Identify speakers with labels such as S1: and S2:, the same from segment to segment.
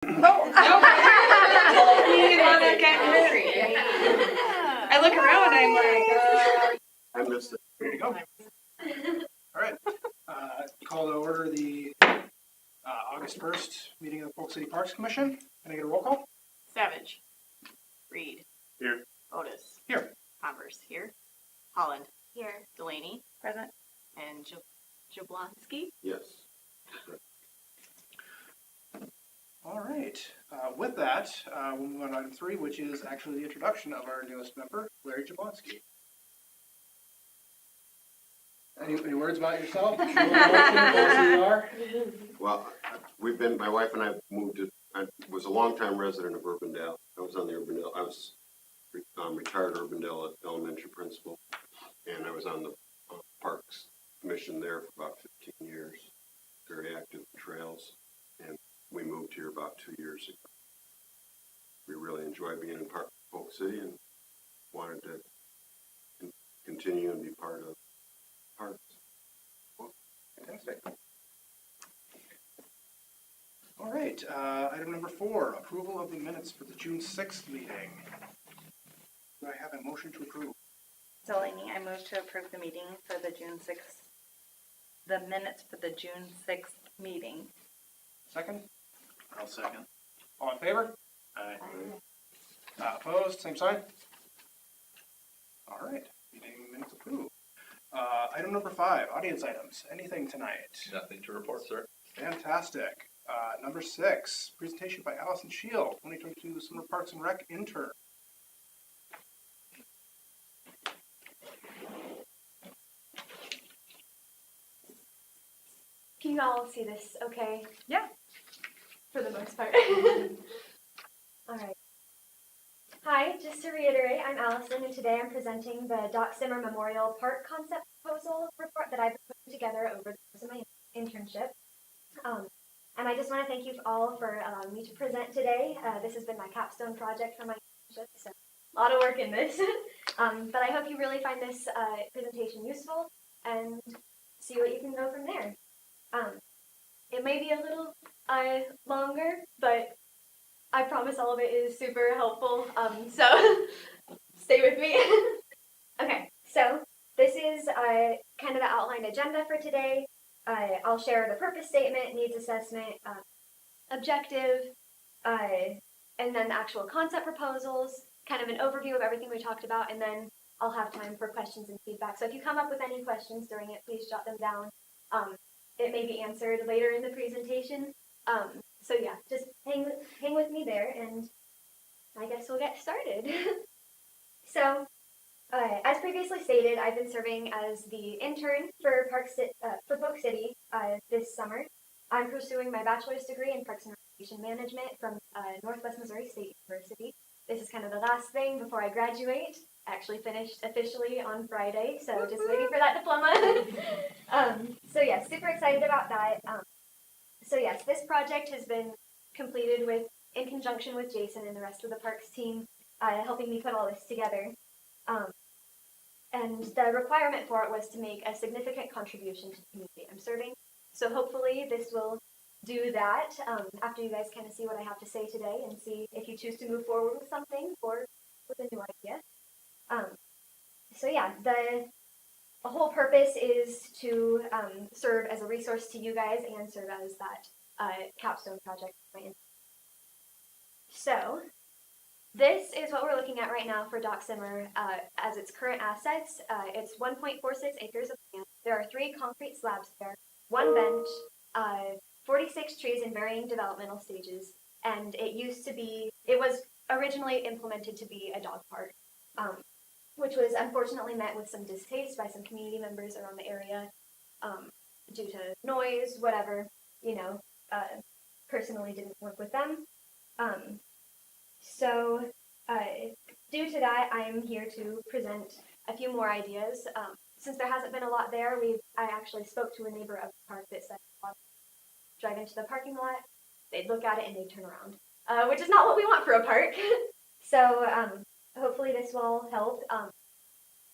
S1: Oh. I look around and I'm like,
S2: I missed it.
S3: There you go. All right. Call to order the August 1st meeting of the Polk City Parks Commission. Can I get a roll call?
S1: Savage. Reed.
S2: Here.
S1: Otis.
S3: Here.
S1: Converse. Here. Holland.
S4: Here.
S1: Delaney.
S4: Present.
S1: And Jablonski.
S2: Yes.
S3: All right. With that, we'll move on to item 3, which is actually the introduction of our newest member, Larry Jablonski. Any words about yourself?
S2: Well, my wife and I I was a longtime resident of Urbandale. I was on the Urbandale, I was retired Urbandale elementary principal, and I was on the Parks Commission there for about 15 years, very active in trails, and we moved here about 2 years ago. We really enjoy being in Polk City and wanted to continue and be part of parks.
S3: Fantastic. All right. Item number 4, approval of the minutes for the June 6th meeting. Do I have a motion to approve?
S4: Delaney, I move to approve the meeting for the June 6th, the minutes for the June 6th meeting.
S3: Second?
S5: I'll second.
S3: All in favor?
S5: Aye.
S3: Opposed? Same sign? All right. Meeting minutes approved. Item number 5, audience items. Anything tonight?
S5: Nothing to report, sir.
S3: Fantastic. Number 6, presentation by Allison Shield, 2022 Summer Parks and Rec intern.
S6: Can you all see this okay?
S4: Yeah.
S6: For the most part. All right. Hi, just to reiterate, I'm Allison, and today I'm presenting the Doc Simmer Memorial Park Concept Proposal report that I've been putting together over the course of my internship. And I just want to thank you all for allowing me to present today. This has been my capstone project for my internship, so a lot of work in this. But I hope you really find this presentation useful and see what you can go from there. It may be a little longer, but I promise all of it is super helpful, so stay with me. Okay, so this is kind of the outlined agenda for today. I'll share the purpose statement, needs assessment, objective, and then the actual concept proposals, kind of an overview of everything we talked about, and then I'll have time for questions and feedback. So if you come up with any questions during it, please jot them down. It may be answered later in the presentation. So yeah, just hang with me there, and I guess we'll get started. So, as previously stated, I've been serving as the intern for Polk City this summer. I'm pursuing my bachelor's degree in Parks and Recreation Management from Northwest Missouri State University. This is kind of the last thing before I graduate. Actually finished officially on Friday, so just waiting for that diploma. So yeah, super excited about that. So yes, this project has been completed in conjunction with Jason and the rest of the parks team, helping me put all this together. And the requirement for it was to make a significant contribution to the community I'm serving. So hopefully this will do that after you guys kind of see what I have to say today and see if you choose to move forward with something or with a new idea. So yeah, the whole purpose is to serve as a resource to you guys and serve as that capstone project. So this is what we're looking at right now for Doc Simmer as its current assets. It's 1.46 acres of land. There are 3 concrete slabs there, 1 bench, 46 trees in varying developmental stages, and it was originally implemented to be a dog park. Which was unfortunately met with some distaste by some community members around the area due to noise, whatever, personally didn't work with them. So due to that, I am here to present a few more ideas. Since there hasn't been a lot there, I actually spoke to a neighbor of the park that said, drive into the parking lot, they'd look at it and they'd turn around, which is not what we want for a park. So hopefully this will help.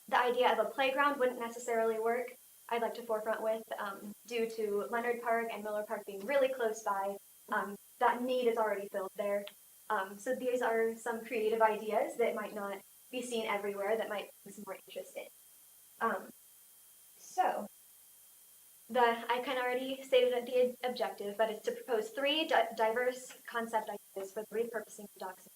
S6: The idea of a playground wouldn't necessarily work. I'd like to forefront with due to Leonard Park and Miller Park being really close by. that need is already filled there. So these are some creative ideas that might not be seen everywhere that might bring some more interest in. So I kind of already stated the objective, but it's to propose 3 diverse concept ideas for the repurposing of docks.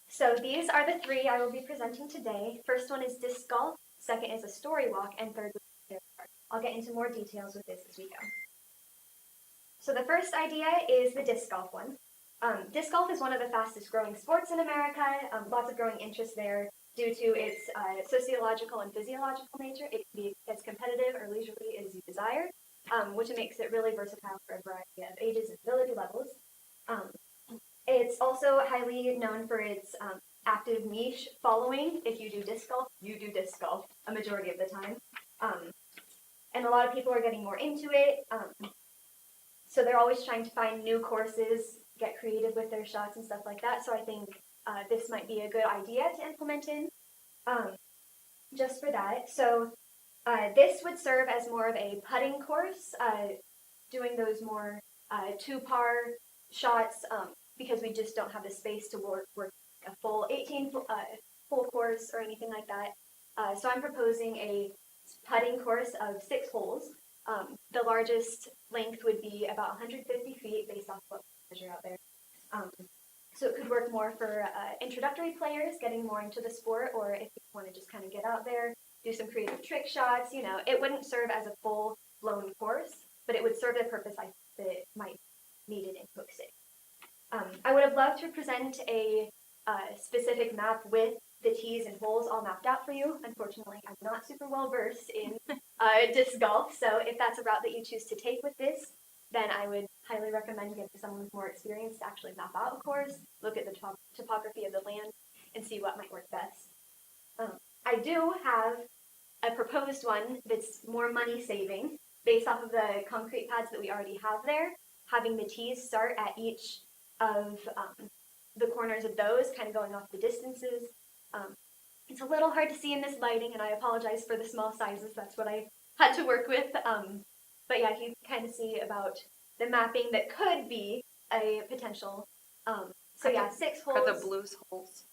S6: So these are the 3 I will be presenting today. First one is disc golf, second is a story walk, and third is a park. I'll get into more details with this as we go. So the first idea is the disc golf one. Disc golf is one of the fastest growing sports in America, lots of growing interest there due to its sociological and physiological nature. It can be as competitive or leisurely as you desire, which makes it really versatile for a variety of ages and ability levels. It's also highly known for its active niche following. If you do disc golf, you do disc golf a majority of the time. And a lot of people are getting more into it. So they're always trying to find new courses, get creative with their shots and stuff like that. So I think this might be a good idea to implement in just for that. So this would serve as more of a putting course, doing those more 2-par shots because we just don't have the space to work a full 18 full course or anything like that. So I'm proposing a putting course of 6 holes. The largest length would be about 150 feet based off what we measure out there. So it could work more for introductory players getting more into the sport, or if you want to just kind of get out there, do some creative trick shots. You know, it wouldn't serve as a full-blown course, but it would serve the purpose I think that might be needed in Polk City. I would have loved to present a specific map with the tees and holes all mapped out for you. Unfortunately, I'm not super well versed in disc golf, so if that's a route that you choose to take with this, then I would highly recommend getting someone with more experience to actually map out a course, look at the topography of the land, and see what might work best. I do have a proposed one that's more money saving based off of the concrete pads that we already have there, having the tees start at each of the corners of those, kind of going off the distances. It's a little hard to see in this lighting, and I apologize for the small sizes. That's what I had to work with. But yeah, you can kind of see about the mapping that could be a potential. So yeah, 6 holes.
S4: Are the blues holes?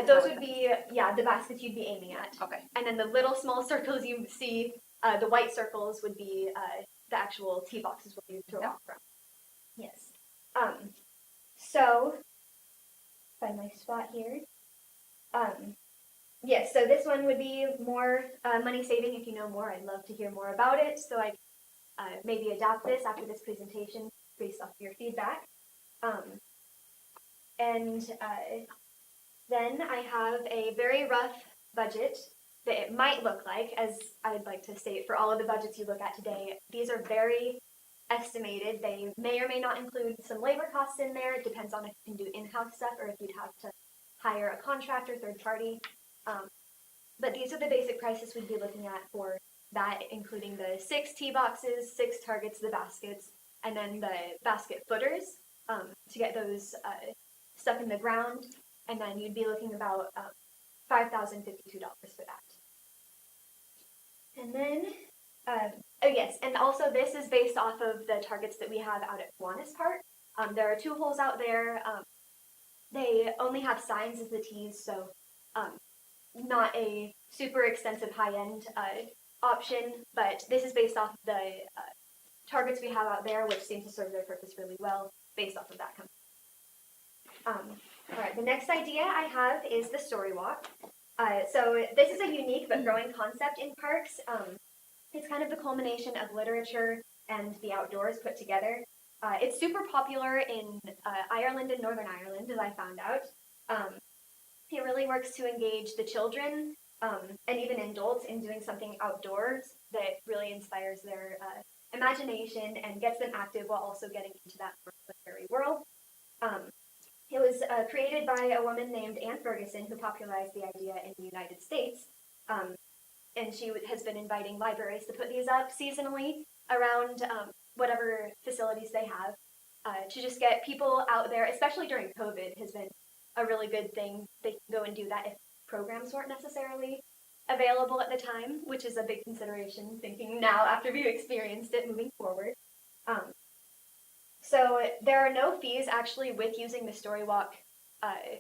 S6: Those would be, yeah, the baskets you'd be aiming at.
S4: Okay.
S6: And then the little small circles you see, the white circles would be the actual tee boxes where you throw off from. Yes. So, find my spot here. Yes, so this one would be more money saving. If you know more, I'd love to hear more about it. So I maybe adapt this after this presentation based off your feedback. Then I have a very rough budget that it might look like, as I'd like to state for all of the budgets you look at today. These are very estimated. They may or may not include some labor costs in there. It depends on if you can do in-house stuff or if you'd have to hire a contractor, third party. But these are the basic prices we'd be looking at for that, including the 6 tee boxes, 6 targets, the baskets, and then the basket footers to get those stuck in the ground. And then you'd be looking about $5,052 for that. And then, oh yes, and also this is based off of the targets that we have out at Kiwanis Park. There are 2 holes out there. They only have signs as the tees, so not a super extensive high-end option, but this is based off the targets we have out there, which seem to serve their purpose really well based off of that company. All right, the next idea I have is the story walk. So this is a unique but growing concept in parks. It's kind of the culmination of literature and the outdoors put together. It's super popular in Ireland and Northern Ireland, as I found out. It really works to engage the children and even adults in doing something outdoors that really inspires their imagination and gets them active while also getting into that literary world. It was created by a woman named Anne Ferguson, who popularized the idea in the United States. And she has been inviting libraries to put these up seasonally around whatever facilities they have to just get people out there, especially during COVID, has been a really good thing. They can go and do that if programs weren't necessarily available at the time, which is a big consideration thinking now after we've experienced it moving forward. So there are no fees actually with using the story walk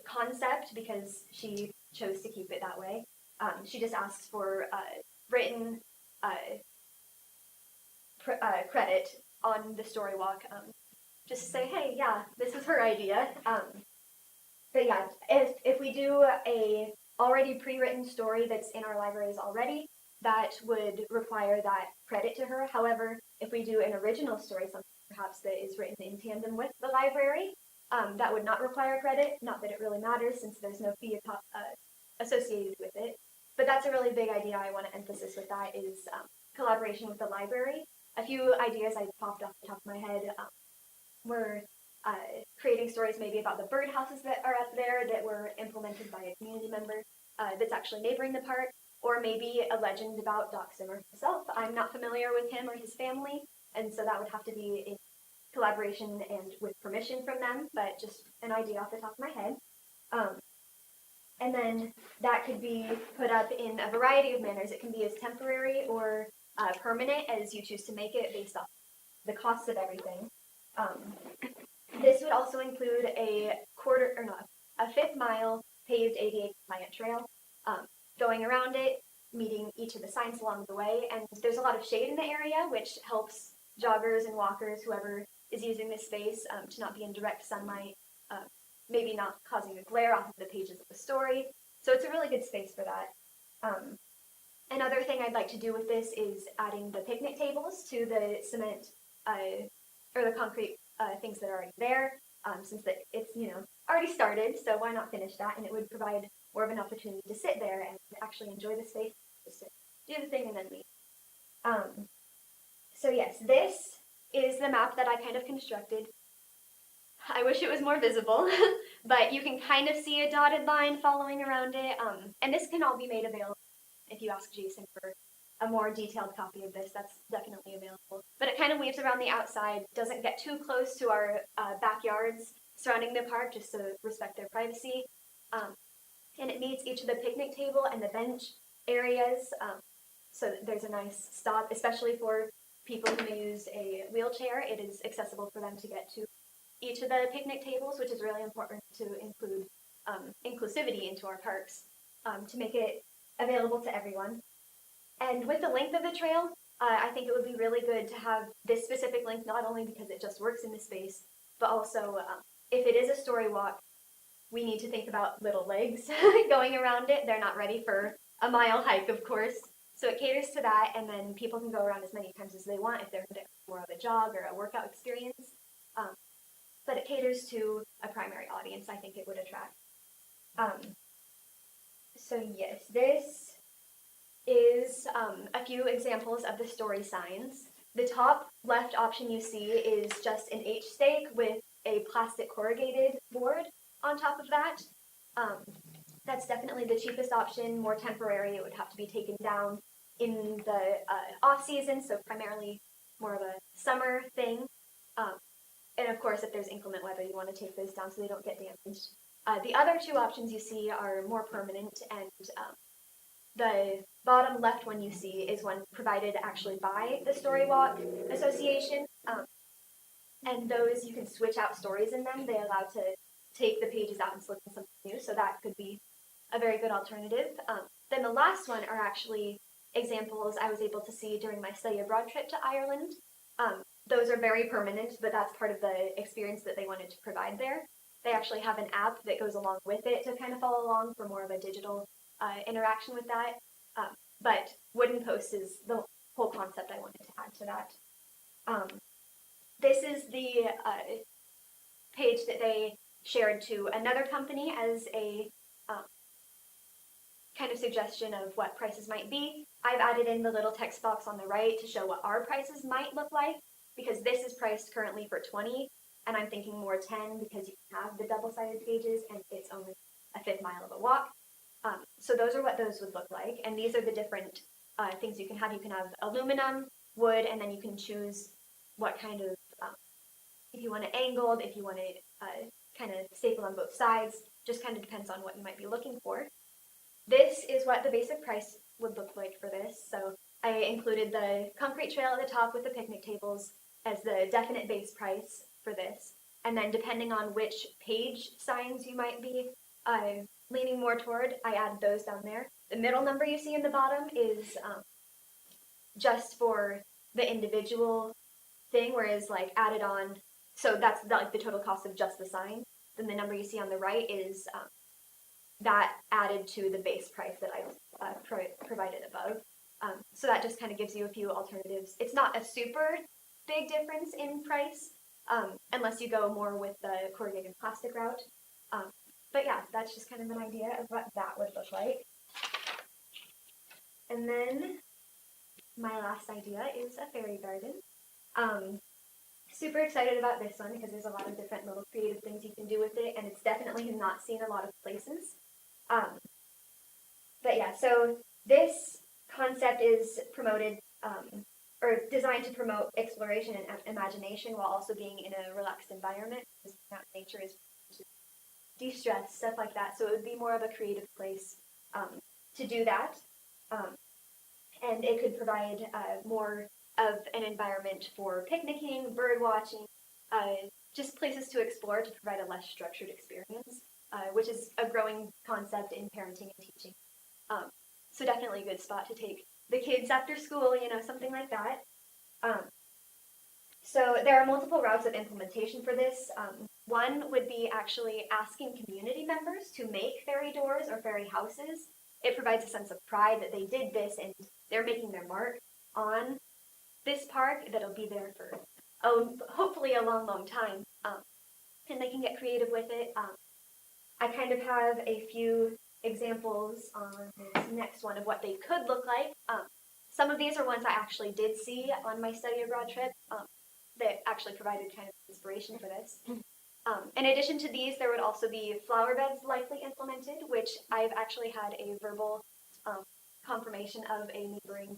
S6: concept because she chose to keep it that way. She just asks for written credit on the story walk. Just to say, hey, yeah, this is her idea. But yeah, if we do a already pre-written story that's in our libraries already, that would require that credit to her. However, if we do an original story, something perhaps that is written in tandem with the library, that would not require credit. Not that it really matters since there's no fee associated with it. But that's a really big idea I want to emphasize with that is collaboration with the library. A few ideas I popped off the top of my head were creating stories maybe about the birdhouses that are up there that were implemented by a community member that's actually neighboring the park, or maybe a legend about Doc Zimmer himself. I'm not familiar with him or his family, and so that would have to be in collaboration and with permission from them, but just an idea off the top of my head. And then that could be put up in a variety of manners. It can be as temporary or permanent as you choose to make it based off the costs of everything. This would also include a fifth mile paved ADA compliant trail, going around it, meeting each of the signs along the way, and there's a lot of shade in the area, which helps joggers and walkers, whoever is using this space, to not be in direct sunlight, maybe not causing a glare off of the pages of the story. So it's a really good space for that. Another thing I'd like to do with this is adding the picnic tables to the cement or the concrete things that are already there, since it's already started, so why not finish that? And it would provide more of an opportunity to sit there and actually enjoy the space, just to do the thing and then leave. So yes, this is the map that I kind of constructed. I wish it was more visible, but you can kind of see a dotted line following around it, and this can all be made available if you ask Jason for a more detailed copy of this. That's definitely available. But it kind of weaves around the outside, doesn't get too close to our backyards surrounding the park, just to respect their privacy. And it meets each of the picnic table and the bench areas, so there's a nice stop, especially for people who may use a wheelchair. It is accessible for them to get to each of the picnic tables, which is really important to include inclusivity into our parks, to make it available to everyone. And with the length of the trail, I think it would be really good to have this specific length, not only because it just works in the space, but also if it is a story walk, we need to think about little legs going around it. They're not ready for a mile hike, of course. So it caters to that, and then people can go around as many times as they want if they're more of a jog or a workout experience. But it caters to a primary audience, I think it would attract. So yes, this is a few examples of the story signs. The top left option you see is just an H stake with a plastic corrugated board on top of that. That's definitely the cheapest option, more temporary. It would have to be taken down in the off season, so primarily more of a summer thing. And of course, if there's inclement weather, you want to take those down so they don't get damaged. The other two options you see are more permanent, and the bottom left one you see is one provided actually by the Storywalk Association. And those, you can switch out stories in them. They allow to take the pages out and slip in something new, so that could be a very good alternative. Then the last one are actually examples I was able to see during my study abroad trip to Ireland. Those are very permanent, but that's part of the experience that they wanted to provide there. They actually have an app that goes along with it to kind of follow along for more of a digital interaction with that. But wooden posts is the whole concept I wanted to add to that. This is the page that they shared to another company as a kind of suggestion of what prices might be. I've added in the little text box on the right to show what our prices might look like, because this is priced currently for $20, and I'm thinking more 10 because you can have the double-sided pages and it's only a fifth mile of a walk. So those are what those would look like, and these are the different things you can have. You can have aluminum, wood, and then you can choose what kind of, if you want it angled, if you want it kind of stapled on both sides, just kind of depends on what you might be looking for. This is what the basic price would look like for this. So I included the concrete trail at the top with the picnic tables as the definite base price. for this. And then depending on which page signs you might be leaning more toward, I add those down there. The middle number you see in the bottom is just for the individual thing, whereas like added on, so that's like the total cost of just the sign. Then the number you see on the right is that added to the base price that I provided above. So that just kind of gives you a few alternatives. It's not a super big difference in price unless you go more with the corrugated plastic route. But yeah, that's just kind of an idea of what that would look like. And then my last idea is a fairy garden. Super excited about this one because there's a lot of different little creative things you can do with it, and it's definitely not seen a lot of places. But yeah, so this concept is promoted or designed to promote exploration and imagination while also being in a relaxed environment, because nature is de-stress, stuff like that. So it would be more of a creative place to do that. And it could provide more of an environment for picnicking, bird watching, just places to explore to provide a less structured experience, which is a growing concept in parenting and teaching. So definitely a good spot to take the kids after school, something like that. So there are multiple routes of implementation for this. One would be actually asking community members to make fairy doors or fairy houses. It provides a sense of pride that they did this and they're making their mark on this park that'll be there for hopefully a long, long time. And they can get creative with it. I kind of have a few examples on this next one of what they could look like. Some of these are ones I actually did see on my study abroad trip that actually provided kind of inspiration for this. In addition to these, there would also be flower beds likely implemented, which I've actually had a verbal confirmation of a neighboring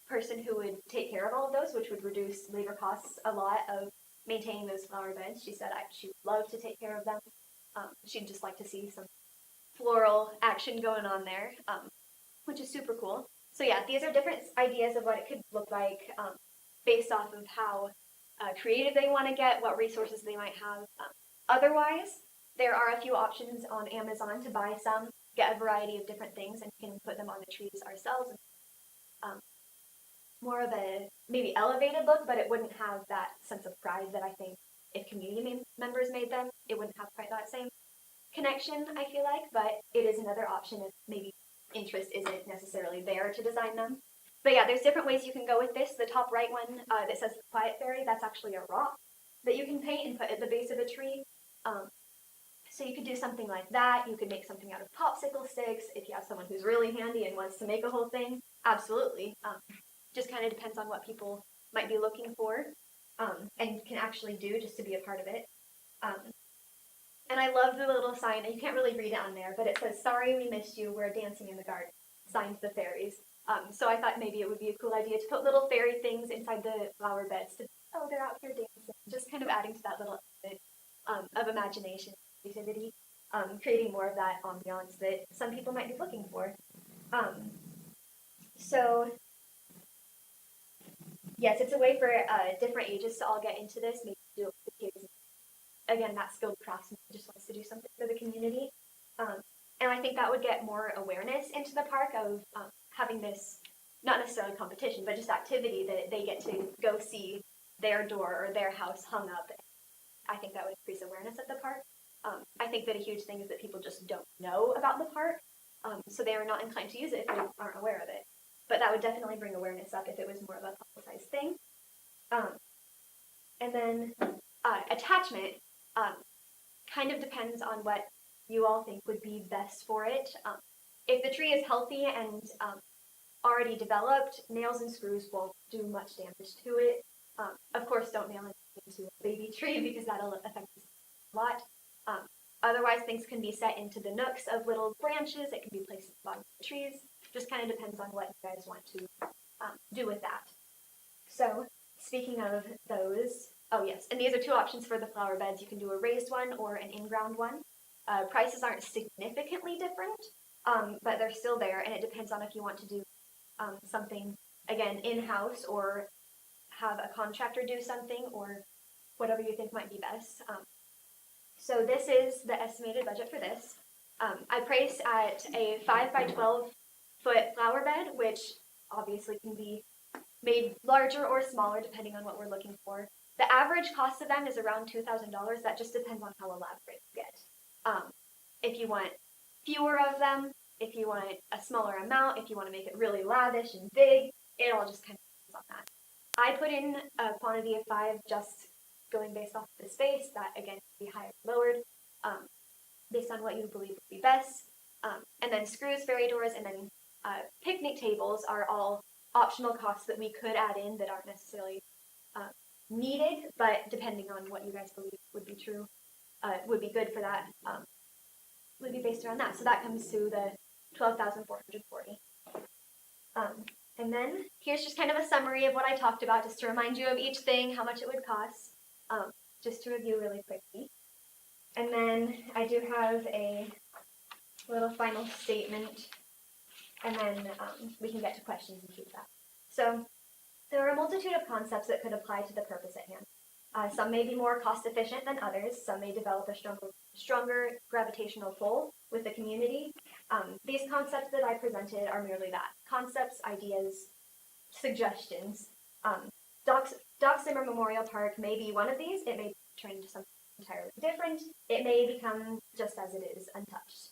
S6: person who would take care of all of those, which would reduce labor costs a lot of maintaining those flower beds. She said she would love to take care of them. She'd just like to see some floral action going on there, which is super cool. So yeah, these are different ideas of what it could look like based off of how creative they want to get, what resources they might have. Otherwise, there are a few options on Amazon to buy some, get a variety of different things, and we can put them on the trees ourselves. More of a maybe elevated look, but it wouldn't have that sense of pride that I think if community members made them, it wouldn't have quite that same connection, I feel like, but it is another option if maybe interest isn't necessarily there to design them. But yeah, there's different ways you can go with this. The top right one that says Quiet Fairy, that's actually a rock that you can paint and put at the base of a tree. So you could do something like that. You could make something out of popsicle sticks. If you have someone who's really handy and wants to make a whole thing, absolutely. Just kind of depends on what people might be looking for and can actually do just to be a part of it. And I love the little sign, and you can't really read it on there, but it says, "Sorry we missed you, we're dancing in the garden," signed the fairies. So I thought maybe it would be a cool idea to put little fairy things inside the flower beds to, oh, they're out here dancing, just kind of adding to that little bit of imagination, creativity, creating more of that ambiance that some people might be looking for. So yes, it's a way for different ages to all get into this, maybe do it with the kids. Again, that skilled craftsman just wants to do something for the community. And I think that would get more awareness into the park of having this, not necessarily competition, but just activity that they get to go see their door or their house hung up. I think that would increase awareness of the park. I think that a huge thing is that people just don't know about the park, so they are not inclined to use it if they aren't aware of it. But that would definitely bring awareness up if it was more of a publicized thing. And then attachment kind of depends on what you all think would be best for it. If the tree is healthy and already developed, nails and screws won't do much damage to it. Of course, don't nail it into a baby tree because that'll affect it a lot. Otherwise, things can be set into the nooks of little branches. It can be placed at the bottom of the trees. Just kind of depends on what you guys want to do with that. So, speaking of those, oh yes, and these are two options for the flower beds. You can do a raised one or an in-ground one. Prices aren't significantly different, but they're still there, and it depends on if you want to do something, again, in-house or have a contractor do something, or whatever you think might be best. So this is the estimated budget for this. I priced at a 5 by 12 foot flower bed, which obviously can be made larger or smaller depending on what we're looking for. The average cost of them is around $2,000. That just depends on how elaborate you get. If you want fewer of them, if you want a smaller amount, if you want to make it really lavish and big, it all just kind of depends on that. I put in a quantity of 5 just going based off of the space. That again can be higher or lowered based on what you believe would be best. And then screws, fairy doors, and then picnic tables are all optional costs that we could add in that aren't necessarily needed, but depending on what you guys believe would be true, would be good for that, would be based around that. So that comes to the $12,440. And then here's just kind of a summary of what I talked about, just to remind you of each thing, how much it would cost, just to review really quickly. And then I do have a little final statement, and then we can get to questions and feedback. So there are a multitude of concepts that could apply to the purpose at hand. Some may be more cost efficient than others. Some may develop a stronger gravitational pull with the community. These concepts that I presented are merely that: concepts, ideas, suggestions. Doc Simmer Memorial Park may be one of these. It may turn into something entirely different. It may become just as it is, untouched.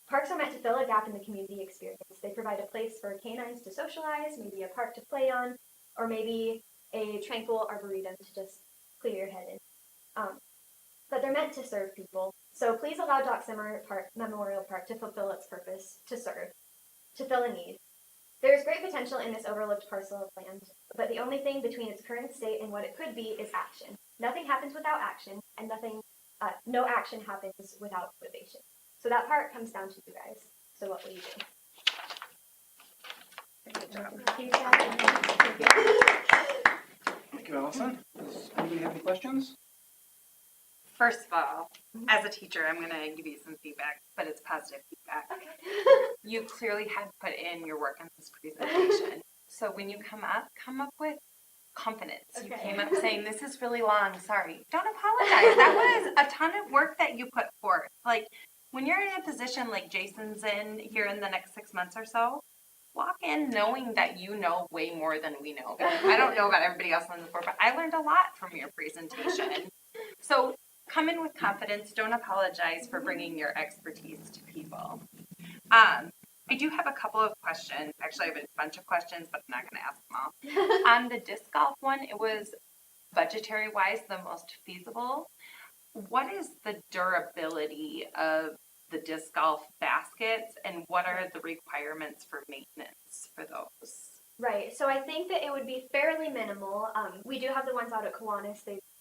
S6: Parks are meant to fill a gap in the community experience. They provide a place for canines to socialize, maybe a park to play on, or maybe a tranquil arboretum to just clear your head in. But they're meant to serve people. So please allow Doc Simmer Memorial Park to fulfill its purpose, to serve, to fill a need. There is great potential in this overlooked parcel of land, but the only thing between its current state and what it could be is action. Nothing happens without action, and no action happens without motivation. So that part comes down to you guys. So what will you do?
S4: Good job.
S3: Thank you, Allison. Does anybody have any questions?
S4: First of all, as a teacher, I'm going to give you some feedback, but it's positive feedback. You clearly had put in your work on this presentation. So when you come up with confidence. You came up saying, this is really long, sorry. Don't apologize. That was a ton of work that you put forth. Like, when you're in a position like Jason's in here in the next 6 months or so, walk in knowing that you know way more than we know. I don't know about everybody else on the board, but I learned a lot from your presentation. So come in with confidence. Don't apologize for bringing your expertise to people. I do have a couple of questions. Actually, I have a bunch of questions, but I'm not going to ask them all. On the disc golf one, it was budgetary-wise the most feasible. What is the durability of the disc golf baskets, and what are the requirements for maintenance for those?
S6: Right, so I think that it would be fairly minimal. We do have the ones out at Kiwanis.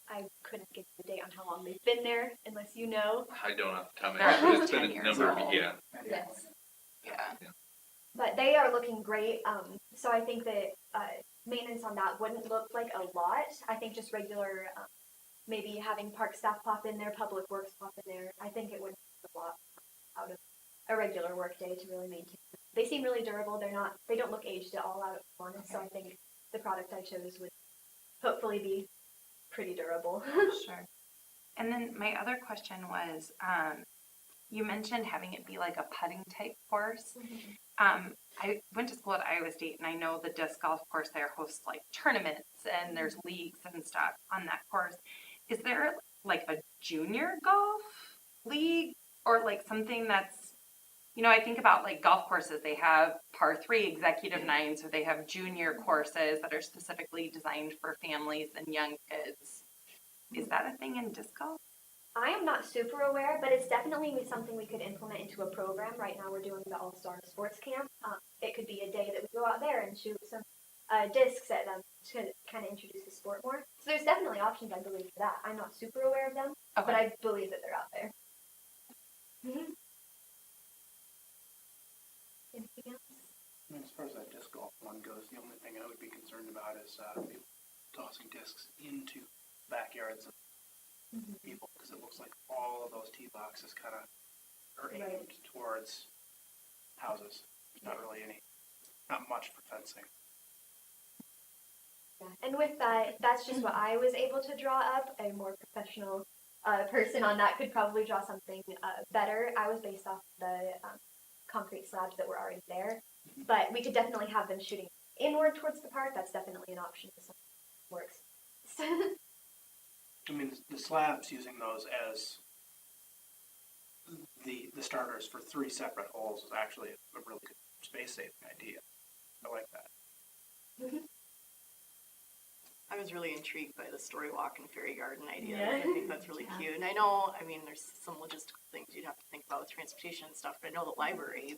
S6: I couldn't give you a date on how long they've been there, unless you know.
S5: I don't have to tell me,
S4: They're
S5: but it's
S4: 10
S5: been a
S4: years
S5: number
S4: old.
S5: of, yeah.
S6: Yes.
S4: Yeah.
S6: But they are looking great. So I think that maintenance on that wouldn't look like a lot. I think just regular, maybe having park staff pop in there, public works pop in there. I think it would take a lot out of a regular work day to really maintain them. They seem really durable. They don't look aged at all out of Kiwanis. So I think the product I chose would hopefully be pretty durable.
S4: Sure. And then my other question was, you mentioned having it be like a putting type course. I went to school at Iowa State, and I know the disc golf course there hosts like tournaments and there's leagues and stuff on that course. Is there like a junior golf league or like something that's, you know, I think about like golf courses, they have par 3 executive nines, or they have junior courses that are specifically designed for families and young kids. Is that a thing in disc golf?
S6: I am not super aware, but it's definitely something we could implement into a program. Right now we're doing the All-Star Sports Camp. It could be a day that we go out there and shoot some discs at them to kind of introduce the sport more. So there's definitely options, I believe, for that. I'm not super aware of them, but I believe that they're out there. Anything else?
S3: As far as that disc golf one goes, the only thing I would be concerned about is people tossing discs into backyards of people, because it looks like all of those tee boxes kind of are aimed towards houses. There's not really not much for fencing.
S6: Yeah. And with that, that's just what I was able to draw up. A more professional person on that could probably draw something better. I was based off the concrete slabs that were already there, but we could definitely have them shooting inward towards the park. That's definitely an option if something works.
S3: I mean, the slabs, using those as the starters for 3 separate holes is actually a really good space-saving idea. I like that.
S1: I was really intrigued by the story walk and fairy garden idea.
S6: Yeah.
S1: I think that's really cute. And I know, I mean, there's some logistical things you'd have to think about with transportation and stuff, but I know the library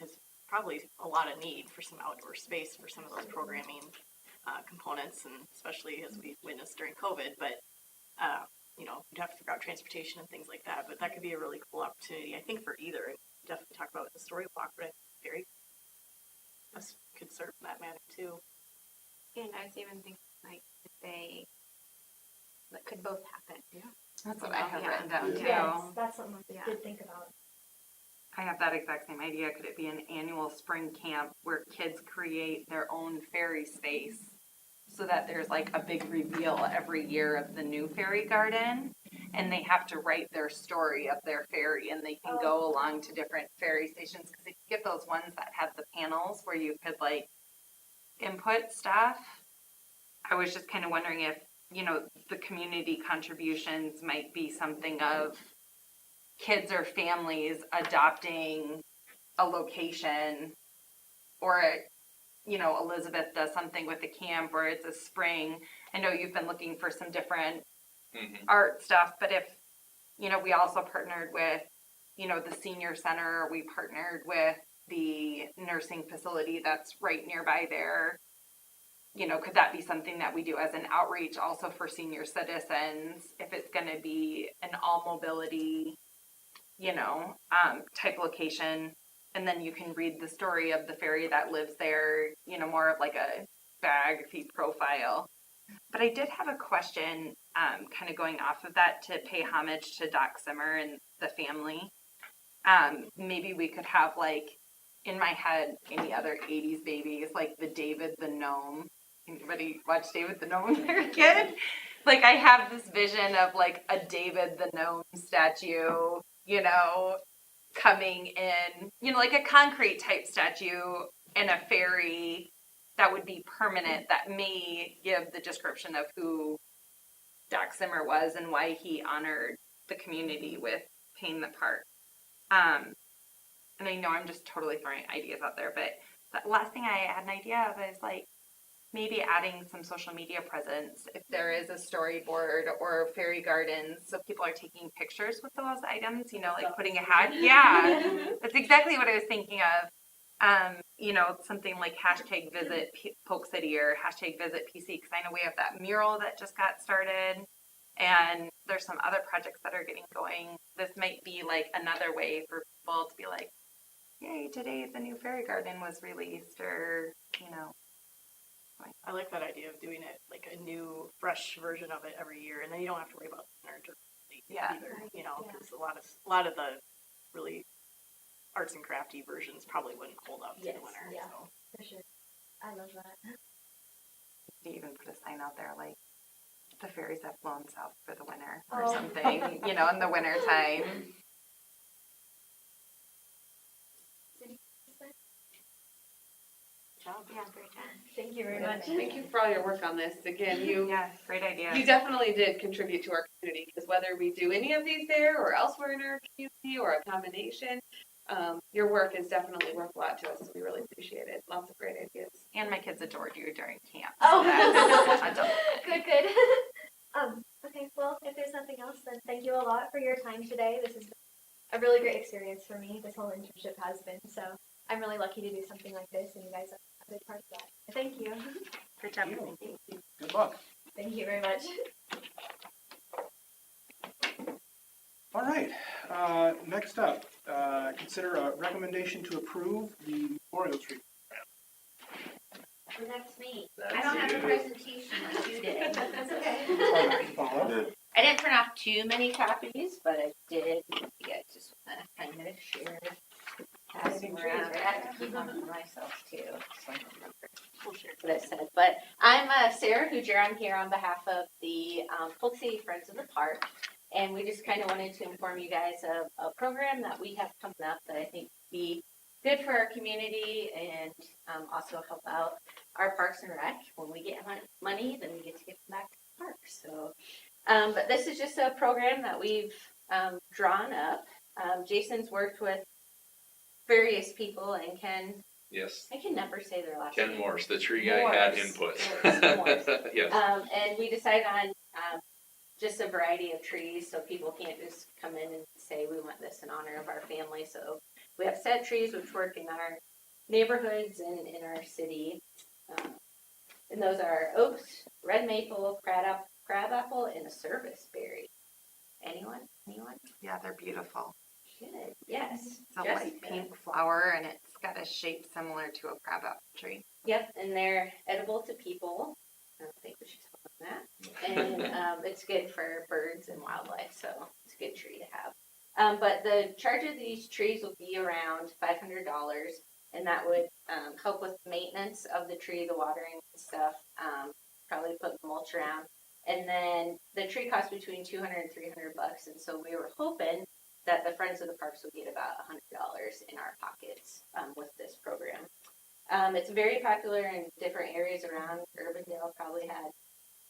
S1: has probably a lot of need for some outdoor space for some of those programming components, and especially as we witnessed during COVID. But, you know, you'd have to figure out transportation and things like that. But that could be a really cool opportunity, I think, for either. Definitely talk about the story walk, but I think fairy could serve in that manner too.
S7: And I was even thinking, like, if that could both happen.
S1: Yeah.
S4: That's what I have written down too.
S6: Yes, that's something I
S7: Yeah.
S6: did think about.
S4: I have that exact same idea. Could it be an annual spring camp where kids create their own fairy space so that there's like a big reveal every year of the new fairy garden, and they have to write their story of their fairy, and they can go along to different fairy stations, because if you get those ones that have the panels where you could like input stuff, I was just kind of wondering if, you know, the community contributions might be something of kids or families adopting a location, or, you know, Elizabeth does something with a camp, or it's a spring. I know you've been looking for some different art stuff, but if, you know, we also partnered with, you know, the senior center, we partnered with the nursing facility that's right nearby there. You know, could that be something that we do as an outreach also for senior citizens, if it's going to be an all mobility, you know, type location, and then you can read the story of the fairy that lives there, you know, more of like a biography profile. But I did have a question, kind of going off of that, to pay homage to Doc Zimmer and the family. Maybe we could have, like, in my head, any other 80s babies, like the David the Gnome. Anybody watch David the Gnome when they're a kid? Like, I have this vision of like a David the Gnome statue, you know, coming in, you know, like a concrete type statue, and a fairy that would be permanent, that may give the description of who Doc Zimmer was and why he honored the community with paying the park. And I know I'm just totally throwing ideas out there, but the last thing I had an idea of is like maybe adding some social media presence if there is a storyboard or fairy gardens, so people are taking pictures with those items, you know, like putting a hat. Yeah, that's exactly what I was thinking of. You know, something like hashtag visit Polk City or hashtag visit PC, because I know we have that mural that just got started, and there's some other projects that are getting going. This might be like another way for people to be like, yay, today the new fairy garden was released, or, you know.
S1: I like that idea of doing it like a new, fresh version of it every year, and then you don't have to worry about the winter
S4: Yeah.
S1: either. You know, because a lot of the really arts and crafty versions probably wouldn't hold up
S6: Yes,
S1: to the winter.
S6: yeah.
S1: So.
S6: For sure. I love that.
S4: You even put a sign out there like, the fairies have flown south for the winter,
S6: Oh.
S4: or something, you know, in the winter time.
S7: Yeah, great job.
S6: Thank you very much.
S8: Thank you for all your work on this. Again, you
S4: Yeah, great idea.
S8: definitely did contribute to our community, because whether we do any of these there or elsewhere in our community or a combination, your work is definitely worth a lot to us. So we really appreciate it. Lots of great ideas.
S4: And my kids adored you during camp.
S6: Oh.
S4: That's a double.
S6: Good, good. Okay, well, if there's nothing else, then thank you a lot for your time today. This has been a really great experience for me. This whole internship has been, so I'm really lucky to do something like this, and you guys are a big part of that. Thank you.
S4: Good job.
S3: Good luck.
S6: Thank you very much.
S3: All right, next up, consider a recommendation to approve the memorial tree.
S9: Well, that's me. I don't have a presentation like you did.
S6: That's okay.
S3: Paula?
S9: I didn't print off too many copies, but I did. Yeah, just want to kind of share, pass them around. I have to keep them for myself too, so I don't remember what I said. But I'm Sarah Hooger. I'm here on behalf of the Polk City Friends of the Park. And we just kind of wanted to inform you guys of a program that we have coming up that I think would be good for our community and also help out our Parks and Rec. When we get money, then we get to give back to the park. So, but this is just a program that we've drawn up. Jason's worked with various people, and
S5: Yes.
S9: I can never say their last
S5: Ken
S9: name.
S5: Morse, the tree guy, had
S9: Morse.
S5: input.
S9: Morse.
S5: Yes.
S9: And we decided on just a variety of trees, so people can't just come in and say we want this in honor of our family. So we have set trees which work in our neighborhoods and in our city. And those are oaks, red maple, crabapple, and a service berry. Anyone?
S4: Yeah, they're beautiful.
S9: Good. Yes.
S4: It's a
S9: Jessica.
S4: light pink flower and it's got a shape similar to a crabapple tree.
S9: Yep, and they're edible to people. I don't think we should tell them that. And it's good for birds and wildlife, so it's a good tree to have. But the charge of these trees will be around $500, and that would help with maintenance of the tree, the watering and stuff, probably put mulch around. And then the tree costs between $200 and $300, and so we were hoping that the Friends of the Parks would get about $100 in our pockets with this program. It's very popular in different areas around. Urbandale probably had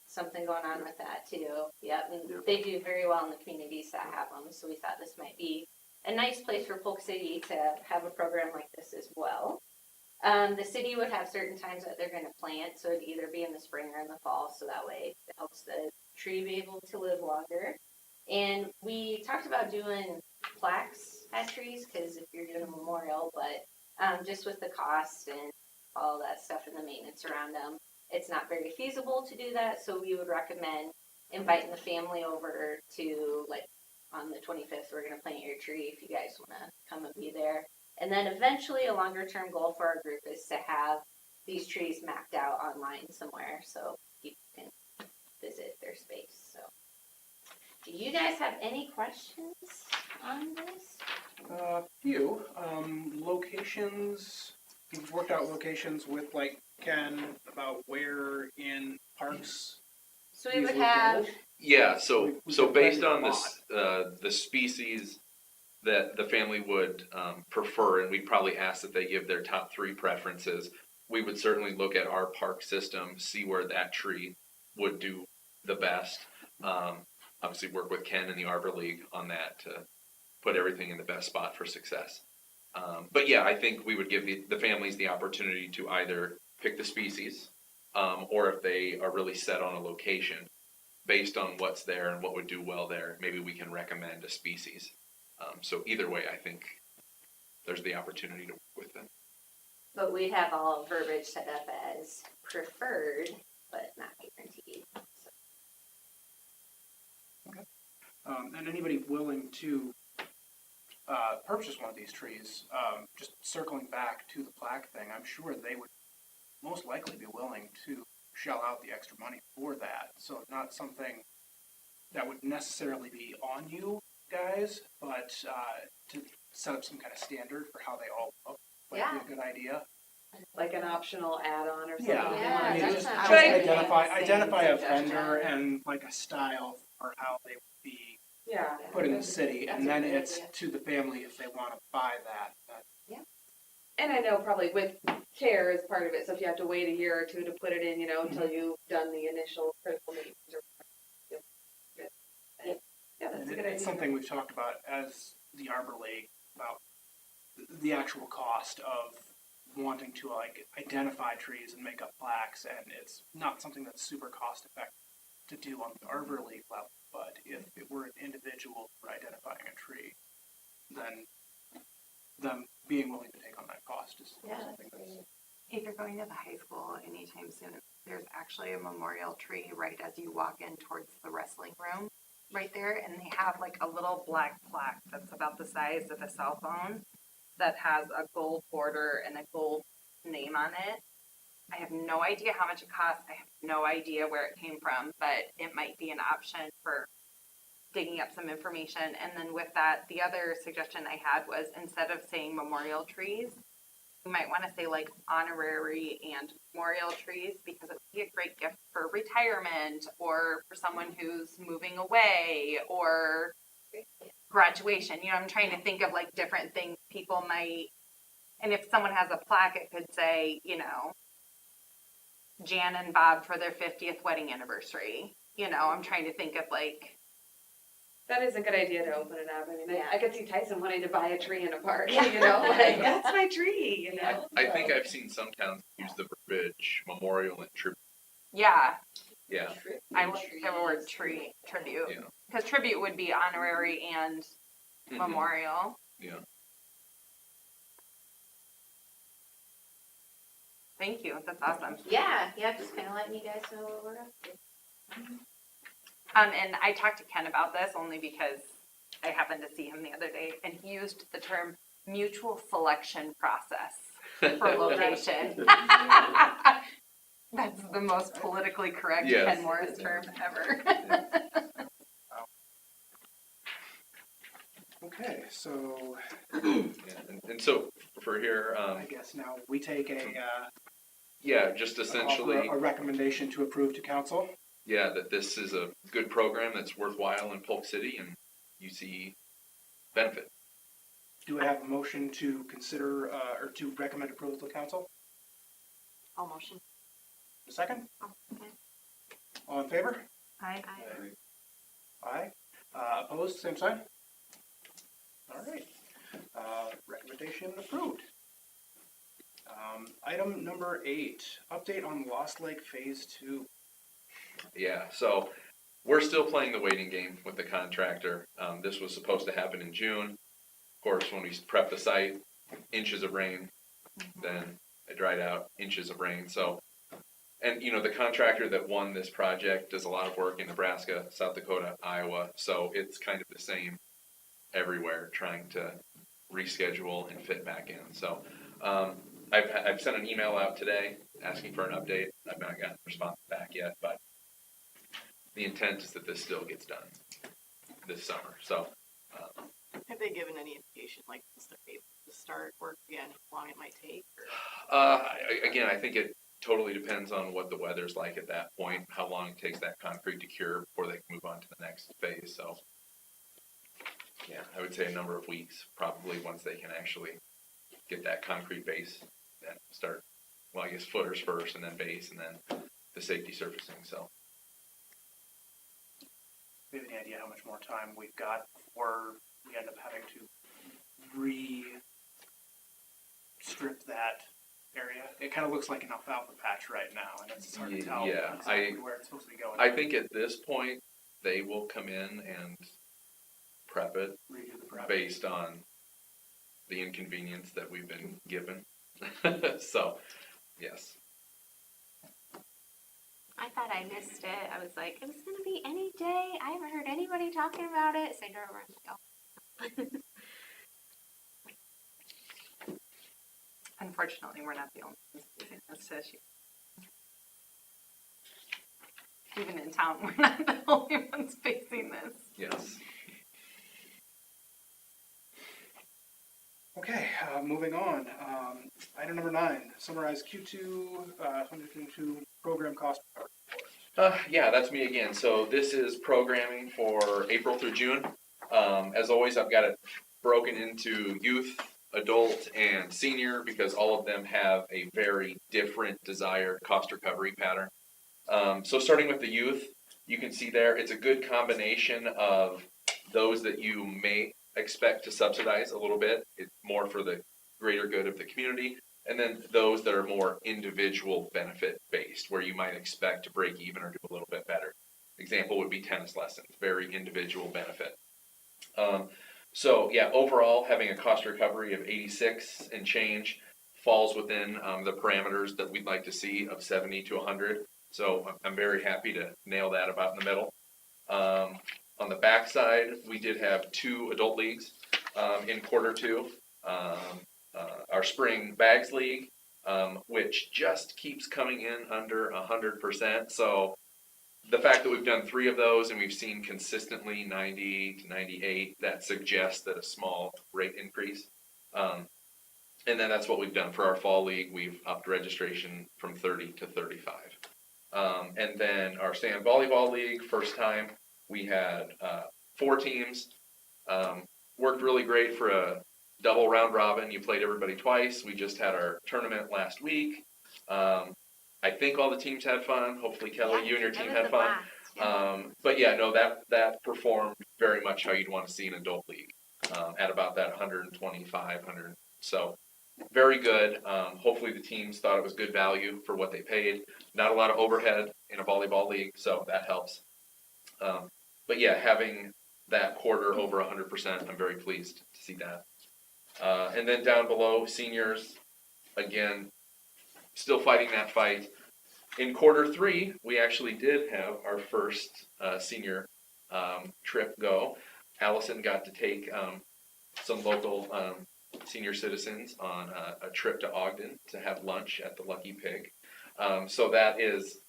S9: something going on with that too. Yep, and they do very well in the communities that have them. So we thought this might be a nice place for Polk City to have a program like this as well. The city would have certain times that they're going to plant, so it'd either be in the spring or in the fall. So that way it helps the tree be able to live longer. And we talked about doing plaques at trees because if you're doing a memorial, but just with the cost and all that stuff and the maintenance around them, it's not very feasible to do that. So we would recommend inviting the family over to, like, on the 25th, we're going to plant your tree if you guys want to come and be there. And then eventually a longer term goal for our group is to have these trees mapped out online somewhere so people can visit their space. So do you guys have any questions on this?
S3: Few, locations, you've worked out locations with like Ken about where in parks.
S9: So we
S3: these
S9: would
S3: would
S9: have,
S3: go?
S5: Yeah,
S3: We-
S5: so
S3: we
S5: so
S3: could
S5: based
S3: plan
S5: on
S3: a
S5: this, the species that the family would prefer, and we'd probably ask that they give their top 3 preferences, we would certainly look at our park system, see where that tree would do the best. Obviously work with Ken and the Arbor League on that to put everything in the best spot for success. But yeah, I think we would give the families the opportunity to either pick the species, or if they are really set on a location, based on what's there and what would do well there, maybe we can recommend a species. So either way, I think there's the opportunity to work with them.
S9: but we'd have all verbiage set up as preferred, but not guaranteed. So.
S3: And anybody willing to purchase one of these trees, just circling back to the plaque thing, I'm sure they would most likely be willing to shell out the extra money for that. So not something that would necessarily be on you guys, but to set up some kind of standard for how they all look might
S9: Yeah.
S3: be a good idea.
S8: Like an optional add-on or something.
S3: Yeah,
S8: they
S9: Yeah,
S8: wanna
S3: I mean,
S8: do.
S3: just
S9: that's
S8: But I-
S3: identify a
S8: suggestion.
S3: vendor and like a style for how they would be
S8: Yeah.
S3: put in the city,
S9: That's
S3: and
S9: a
S3: then
S9: good
S3: it's
S9: idea.
S3: to the family if they want to buy that.
S8: And I know probably with care is part of it, so if you have to wait a year or 2 to put it in, until you've done the initial critical maintenance or. Yeah, that's
S3: And
S8: a good
S3: it's
S8: idea.
S3: something we've talked about as the Arbor League about the actual cost of wanting to like identify trees and make up plaques, and it's not something that's super cost effective to do on the Arbor League level. But if it were an individual for identifying a tree, then them being willing to take on that cost is
S9: Yeah,
S3: something
S9: that's
S3: that's
S9: great.
S4: If you're going to the high school anytime soon, there's actually a memorial tree right as you walk in towards the wrestling room right there. And they have like a little black plaque that's about the size of a cell phone that has a gold border and a gold name on it. I have no idea how much it costs. I have no idea where it came from, but it might be an option for digging up some information. And then with that, the other suggestion I had was instead of saying memorial trees, you might want to say like honorary and memorial trees because it would be a great gift for retirement or for someone who's moving away or graduation. You know, I'm trying to think of like different things people might, and if someone has a plaque, it could say, you know, Jan and Bob for their 50th wedding anniversary. You know, I'm trying to think of like,
S8: That is a good idea to open it up. I mean,
S9: Yeah.
S8: I could see Tyson wanting to buy a tree in a park,
S9: Yeah.
S8: you know, like, that's my tree, you know?
S5: I think I've seen some towns use the verbiage memorial and tribute.
S4: yeah,
S5: Yeah,
S4: I like the word tribute
S5: Yeah.
S4: because tribute would be honorary and
S5: Mhm.
S4: memorial.
S5: Yeah.
S4: Thank you. That's awesome.
S9: Yeah, just kind of letting you guys know what we're up to.
S4: And I talked to Ken about this only because I happened to see him the other day, and he used the term mutual selection process for location. That's the most politically correct
S5: Yes.
S4: Ken Morris term ever.
S3: Okay, so
S5: Yeah. And so for here,
S3: I guess now we take
S5: yeah, just
S3: offer
S5: essentially,
S3: a recommendation to approve to council.
S5: yeah, that this is a good program that's worthwhile in Polk City and you see benefit.
S3: Do I have a motion to consider or to recommend approval to council?
S1: All motion.
S3: A second?
S7: Okay.
S3: All in favor?
S4: Hi.
S3: Aye. Opposed, same sign? All right. Recommendation approved. Item number 8, update on Lost Lake Phase 2.
S5: Yeah, so we're still playing the waiting game with the contractor. This was supposed to happen in June. Of course, when we prepped the site, inches of rain, then it dried out, inches of rain. So, and you know, the contractor that won this project does a lot of work in Nebraska, South Dakota, Iowa. So it's kind of the same everywhere, trying to reschedule and fit back in. So, I've sent an email out today asking for an update. I've not gotten a response back yet, but the intent is that this still gets done this summer. So,
S1: Have they given any indication, like, once they're able to start work again, how long it might take?
S5: again, I think it totally depends on what the weather's like at that point, how long it takes that concrete to cure before they can move on to the next phase. So, yeah, I would say a number of weeks, probably, once they can actually get that concrete base and start, well, I guess footers first and then base and then the safety surfacing. So,
S3: Do you have any idea how much more time we've got before we end up having to re-strip that area? It kind of looks like an alfalfa patch right now, and it's hard to tell
S5: Yeah,
S3: exactly where it's supposed to be going.
S5: I think at this point, they will come in and prep it
S3: Redo the prep.
S5: based on the inconvenience that we've been given. So, yes.
S7: I thought I missed it. I was like, it was gonna be any day. I haven't heard anybody talking about it. So I drove around like, oh.
S4: Unfortunately, we're not the only ones facing this issue. Even in town, we're not the only ones facing this.
S5: Yes.
S3: Okay, moving on. Item number 9, summarize Q2 2022 program cost.
S5: Yeah, that's me again. So this is programming for April through June. As always, I've got it broken into youth, adult, and senior because all of them have a very different desired cost recovery pattern. So starting with the youth, you can see there, it's a good combination of those that you may expect to subsidize a little bit. It's more for the greater good of the community. And then those that are more individual benefit based, where you might expect to break even or do a little bit better. Example would be tennis lessons, very individual benefit. So yeah, overall having a cost recovery of 86 and change falls within the parameters that we'd like to see of 70 to 100. So I'm very happy to nail that about in the middle. On the backside, we did have 2 adult leagues in quarter 2. Our spring bags league, which just keeps coming in under 100%. So the fact that we've done 3 of those and we've seen consistently 90 to 98, that suggests that a small rate increase. And then that's what we've done for our fall league. We've upped registration from 30 to 35. And then our sand volleyball league, first time, we had 4 teams. Worked really great for a double round robin. You played everybody twice. We just had our tournament last week. I think all the teams had fun. Hopefully, Kelly, you and your team had fun. But yeah, no, that performed very much how you'd want to see an adult league, at about that 125, 100. So very good. Hopefully the teams thought it was good value for what they paid. Not a lot of overhead in a volleyball league, so that helps. But yeah, having that quarter over 100%, I'm very pleased to see that. And then down below, seniors, again, still fighting that fight. In quarter 3, we actually did have our first senior trip go. Allison got to take some local senior citizens on a trip to Ogden to have lunch at the Lucky Pig. So that is,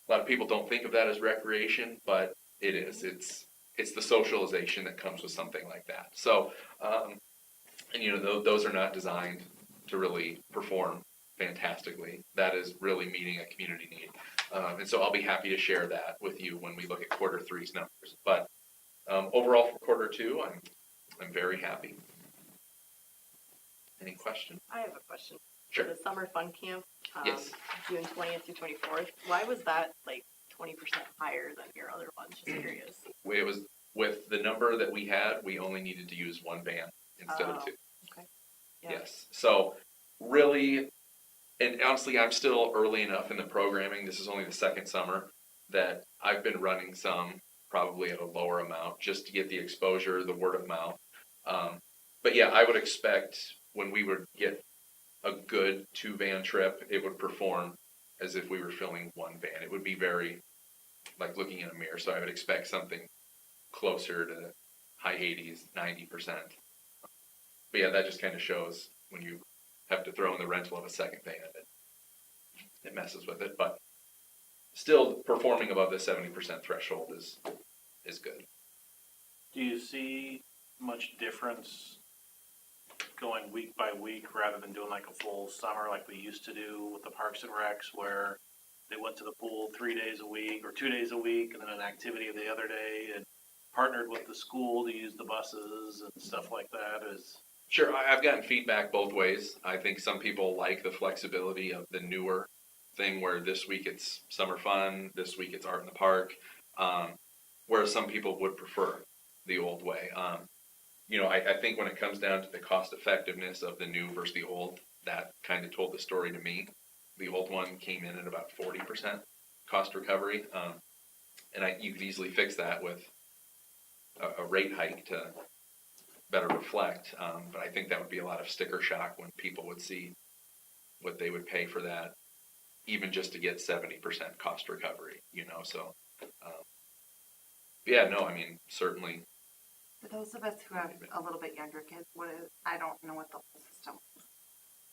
S5: a lot of people don't think of that as recreation, but it is. It's the socialization that comes with something like that. So, and those are not designed to really perform fantastically. That is really meeting a community need. And so I'll be happy to share that with you when we look at quarter 3's numbers. But overall for quarter 2, I'm very happy. Any questions?
S1: I have a question.
S5: Sure.
S1: For the summer fun camp,
S5: Yes.
S1: June 20th through 24th, why was that like 20% higher than your other ones? Just curious.
S5: It was with the number that we had, we only needed to use 1 van instead of 2.
S1: Okay. Yeah.
S5: Yes. So really, and honestly, I'm still early enough in the programming. This is only the second summer that I've been running some, probably at a lower amount, just to get the exposure, the word of mouth. But yeah, I would expect when we would get a good 2 van trip, it would perform as if we were filling 1 van. It would be very like looking in a mirror. So I would expect something closer to high 80s, 90%. But yeah, that just kind of shows when you have to throw in the rental of a second van, it messes with it. But still, performing above the 70% threshold is good.
S10: Do you see much difference going week by week rather than doing like a full summer like we used to do with the Parks and Recs, where they went to the pool 3 days a week or 2 days a week and then an activity the other day, and partnered with the school to use the buses and stuff like that?
S5: Sure, I've gotten feedback both ways. I think some people like the flexibility of the newer thing where this week it's summer fun, this week it's art in the park, whereas some people would prefer the old way. I think when it comes down to the cost effectiveness of the new versus the old, that kind of told the story to me. The old one came in at about 40% cost recovery, and you could easily fix that with a rate hike to better reflect. But I think that would be a lot of sticker shock when people would see what they would pay for that, even just to get 70% cost recovery. So yeah, no, I mean certainly.
S4: For those of us who have a little bit younger kids, I don't know what the whole system is.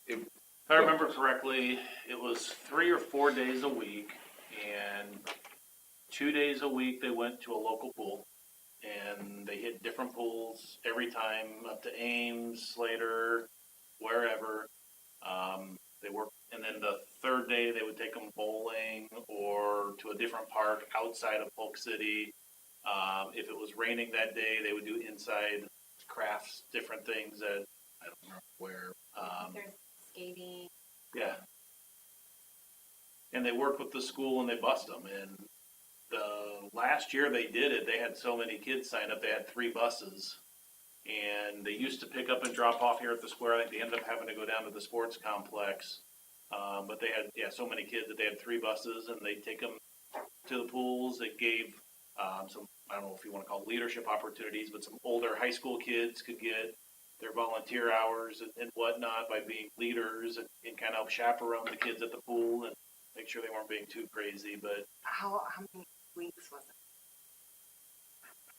S10: If I remember correctly, it was 3 or 4 days a week, and 2 days a week they went to a local pool, and they hit different pools every time, up to Ames, Slater, wherever. They worked, and then the third day they would take them bowling or to a different park outside of Polk City. If it was raining that day, they would do inside crafts, different things that I don't remember where.
S7: There's skating.
S10: Yeah. And they worked with the school and they bust them. And the last year they did it, they had so many kids sign up. They had 3 buses. And they used to pick up and drop off here at the square. I think they ended up having to go down to the sports complex. But they had so many kids that they had 3 buses, and they'd take them to the pools. It gave some, I don't know if you want to call it leadership opportunities, but some older high school kids could get their volunteer hours and whatnot by being leaders and kind of chaperone the kids at the pool and make sure they weren't being too crazy. But
S4: How many weeks was it?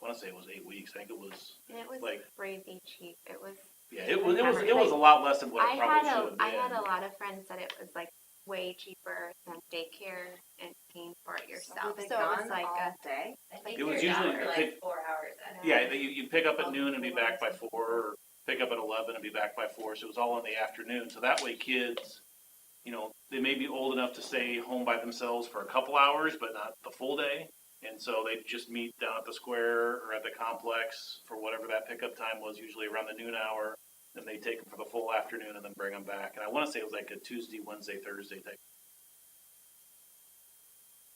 S10: I want to say it was 8 weeks. I think it was.
S7: And it was
S10: like
S7: crazy cheap. It was.
S10: Yeah, it was a lot less than what it probably should have been.
S7: I had a lot of friends that it was like way cheaper than daycare and paying for it yourself. So it was like
S4: all day.
S9: I think
S10: It was
S9: they're
S10: usually
S9: down for like 4 hours at a
S10: Yeah, you'd pick up at noon and be back by 4 or pick up at 11 and be back by 4, so it was all in the afternoon. So that way kids, they may be old enough to stay home by themselves for a couple hours, but not the full day. And so they just meet down at the square or at the complex for whatever that pickup time was, usually around the noon hour. Then they take them for the full afternoon and then bring them back. And I want to say it was like a Tuesday, Wednesday, Thursday type.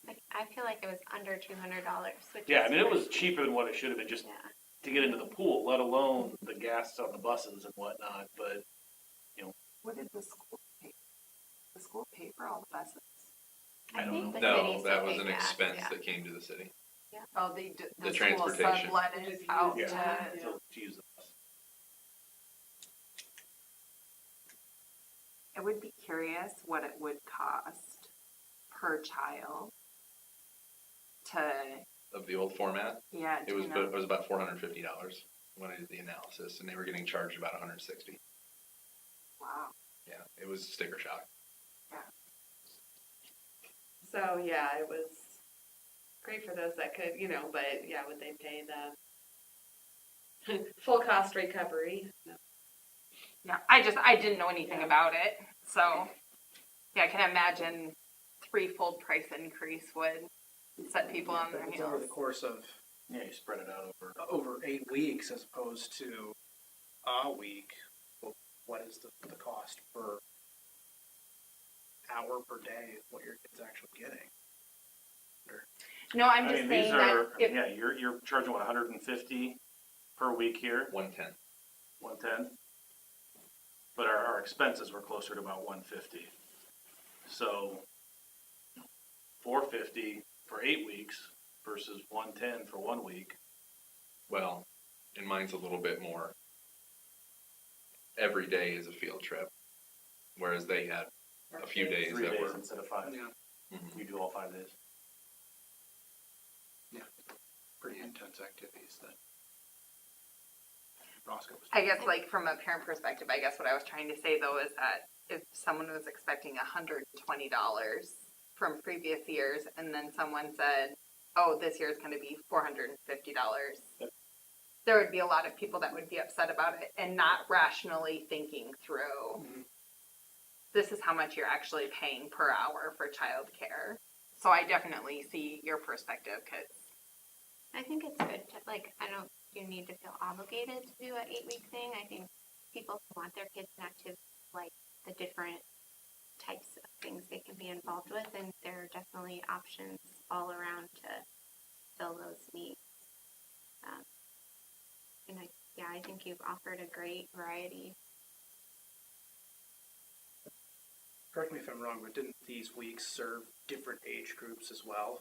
S7: Like, I feel like it was under $200. Which
S10: Yeah,
S7: is
S10: I mean, it was
S7: pretty-
S10: cheaper than what it should have been just
S7: Yeah.
S10: to get into the pool, let alone the gas on the buses and whatnot. But
S4: What did the school pay? The school pay for all the buses?
S10: I don't
S7: think
S10: know.
S7: the city
S5: No,
S7: still
S5: that was
S7: pays
S5: an
S7: gas,
S5: expense
S7: yeah.
S5: that came to the city.
S4: Oh, they did,
S5: The
S4: the school
S5: transportation.
S4: sublet it out
S10: Yeah.
S4: to,
S10: So to use the bus.
S4: I would be curious what it would cost per child to,
S5: Of the old format,
S4: yeah,
S5: it was
S4: you know,
S5: it was about $450 when I did the analysis, and they were getting charged about 160.
S4: wow.
S5: Yeah, it was sticker shock.
S8: So, yeah, it was great for those that could, but yeah, would they pay the full cost recovery? No.
S4: Yeah, I didn't know anything about it, so, yeah, I can imagine threefold price increase would set people on their
S3: It's over
S4: heels.
S3: the course of
S10: Yeah, you spread it out
S3: over 8 weeks as opposed to a week. Well, what is the cost per hour per day of what your kid's actually getting?
S4: No, I'm
S10: I
S4: just
S10: mean,
S4: saying
S10: these
S4: that
S10: are,
S4: if,
S10: yeah, you're charging what, 150 per week here,
S5: 110.
S10: 110? But our expenses were closer to about 150. So 450 for 8 weeks versus 110 for 1 week.
S5: Well, and mine's a little bit more. Every day is a field trip, whereas they had a few days
S10: 3
S5: that
S10: days
S5: were.
S10: instead of 5.
S3: Yeah,
S5: Mhm.
S10: We do all 5 days.
S3: pretty intense activities that Roscoe was.
S4: I guess like from a parent perspective, I guess what I was trying to say though is that if someone was expecting $120 from previous years and then someone said, oh, this year is going to be $450,
S10: Yep.
S4: there would be a lot of people that would be upset about it and not rationally thinking through, this is how much you're actually paying per hour for childcare. So I definitely see your perspective because
S7: I think it's good to, I don't, you need to feel obligated to do an 8-week thing. I think people who want their kids in activities, like the different types of things they can be involved with, and there are definitely options all around to fill those needs. And I think you've offered a great variety.
S3: Correct me if I'm wrong, but didn't these weeks serve different age groups as well?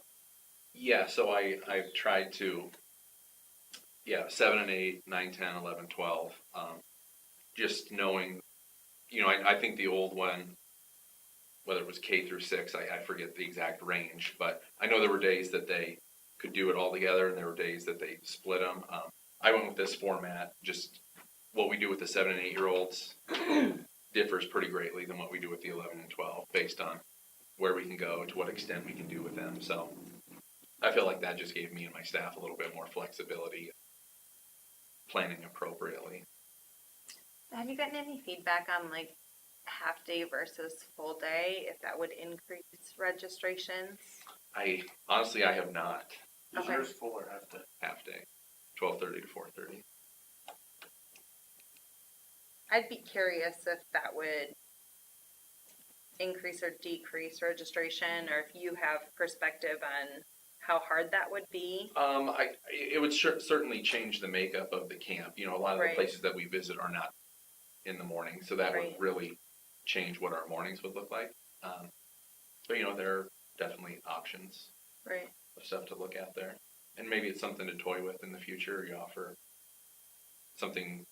S5: Yeah, so I've tried to, 7 and 8, 9, 10, 11, 12, just knowing, I think the old one, whether it was K through 6, I forget the exact range, but I know there were days that they could do it all together and there were days that they split them. I went with this format, just what we do with the 7 and 8-year-olds differs pretty greatly than what we do with the 11 and 12 based on where we can go, to what extent we can do with them. So I feel like that just gave me and my staff a little bit more flexibility, planning appropriately.
S4: have you gotten any feedback on like half day versus full day, if that would increase registrations?
S5: I have not.
S10: Is
S4: Okay.
S10: yours full or half day?
S5: Half day, 12:30 to 4:30.
S4: I'd be curious if that would increase or decrease registration, or if you have perspective on how hard that would be.
S5: It would certainly change the makeup of the camp. A lot of the
S4: Right.
S5: places that we visit are not in the morning, so that
S4: Right.
S5: would really change what our mornings would look like. But there are definitely options
S4: Right.
S5: of stuff to look at there, and maybe it's something to toy with in the future. You offer something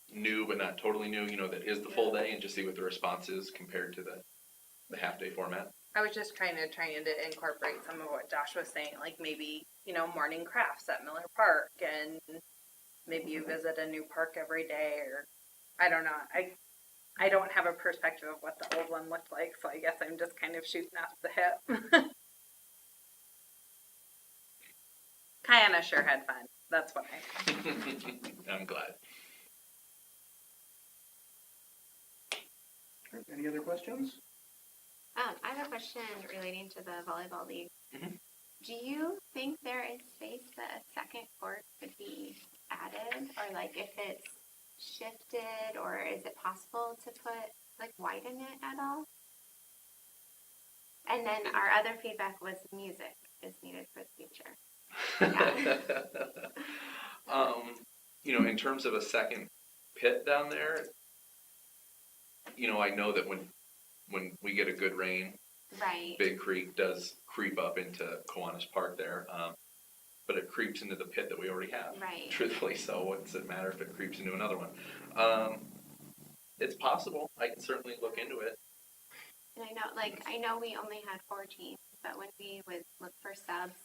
S5: new, but not totally new. That is the full day, and just see what the response is compared to the half day format.
S4: I was just trying to incorporate some of what Josh was saying, like maybe, morning crafts at Miller Park, and maybe you visit a new park every day, or I don't know. I don't have a perspective of what the old one looked like, so I guess I'm just kind of shooting off the hip. Kiana sure had fun. That's why.
S5: I'm glad.
S3: Any other questions?
S7: I have a question relating to the volleyball league.
S5: Mhm.
S7: Do you think there is space that a second court could be added, or like if it's shifted, or is it possible to put like widen it at all? And then our other feedback was music is needed for the future.
S5: You know, in terms of a second pit down there, you know, I know that when we get a good rain,
S7: Right.
S5: Big Creek does creep up into Kiwanis Park there, but it creeps into the pit that we already have.
S7: Right.
S5: Truthfully, so what does it matter if it creeps into another one? It's possible. I can certainly look into it.
S7: And I know we only had 4 teams, but when we would look for subs,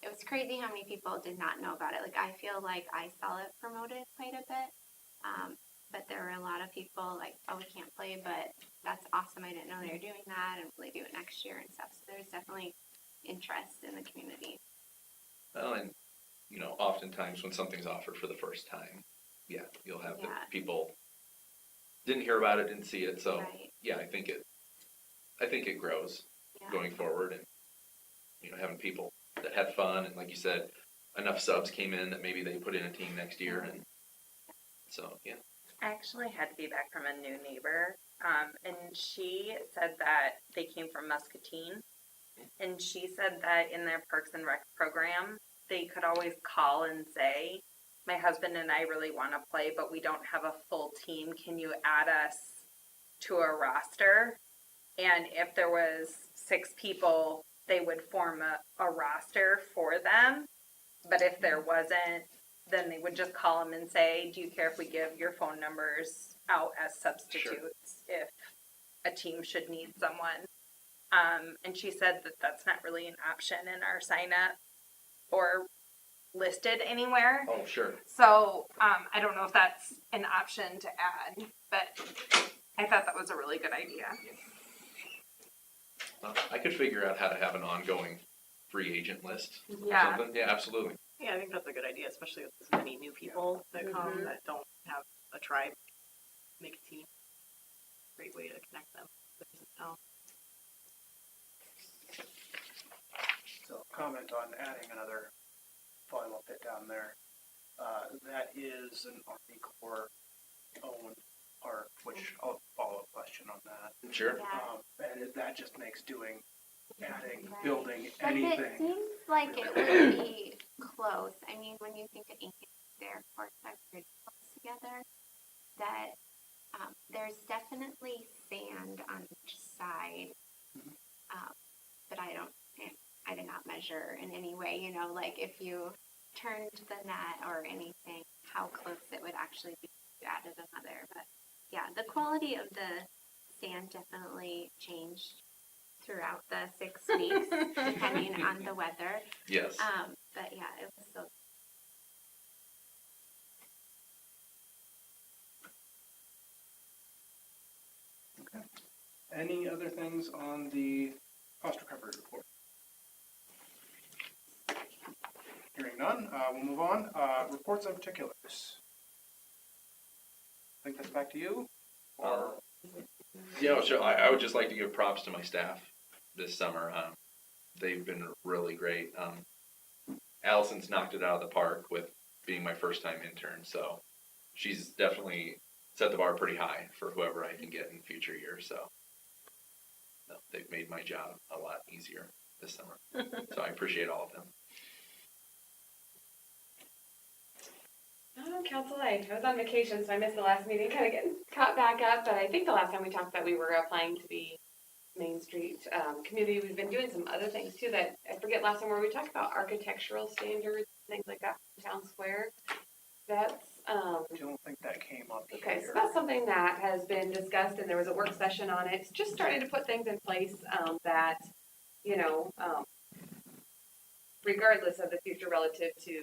S7: it was crazy how many people did not know about it. Like, I feel like I saw it promoted quite a bit. But there were a lot of people like, oh, we can't play, but that's awesome. I didn't know they were doing that, and will they do it next year and stuff. So there's definitely interest in the community.
S5: Well, and you know, oftentimes when something's offered for the first time, yeah, you'll have the
S7: Yeah.
S5: people didn't hear about it, didn't see it. So
S7: Right.
S5: yeah, I think it grows
S7: Yeah.
S5: going forward, and you know, having people that had fun, and like you said, enough subs came in that maybe they put in a team next year, and so yeah.
S4: I actually had feedback from a new neighbor, and she said that they came from Muscatine, and she said that in their Parks and Rec program, they could always call and say, my husband and I really want to play, but we don't have a full team. Can you add us to a roster? And if there was 6 people, they would form a roster for them. But if there wasn't, then they would just call them and say, do you care if we give your phone numbers out as substitutes if a team should need someone? And she said that that's not really an option in our sign up or listed anywhere.
S5: Oh, sure.
S4: So I don't know if that's an option to add, but I thought that was a really good idea.
S5: I could figure out how to have an ongoing free agent list.
S4: Yeah.
S5: Or something. Yeah, absolutely.
S1: Yeah, I think that's a good idea, especially with as many new people that come that don't have a tribe, make a team. Great way to connect them. Oh.
S3: So comment on adding another volleyball pit down there. That is an Army Corps owned park, which I'll follow up question on that.
S5: Sure.
S7: Yeah.
S3: And that just makes adding,
S7: Right.
S3: building
S7: But it
S3: anything.
S7: seems like it would be close. I mean, when you think of Aiken, their courts are pretty close together, that there's definitely sand on each side. But I did not measure in any way, you know, like if you turned the net or anything, how close it would actually be if you added another. But yeah, the quality of the sand definitely changed throughout the 6 weeks, depending on the weather.
S5: Yes.
S7: But yeah, it was so.
S3: Okay. Any other things on the cost recovery report? Hearing none, we'll move on. Reports and particulars. I think that's back to you. Or
S5: Yeah, sure. I would just like to give props to my staff this summer. They've been really great. Allison's knocked it out of the park with being my first time intern, so she's definitely set the bar pretty high for whoever I can get in future years. So no, they've made my job a lot easier this summer. So I appreciate all of them.
S8: Council, I was on vacation, so I missed the last meeting, kind of getting caught back up, but I think the last time we talked about we were applying to be Main Street community. We've been doing some other things too that I forget last time where we talked about architectural standards, things like that for town square. That's
S3: I don't think that came up
S8: okay,
S3: here.
S8: so that's something that has been discussed, and there was a work session on it. It's just starting to put things in place that, you know, regardless of the future relative to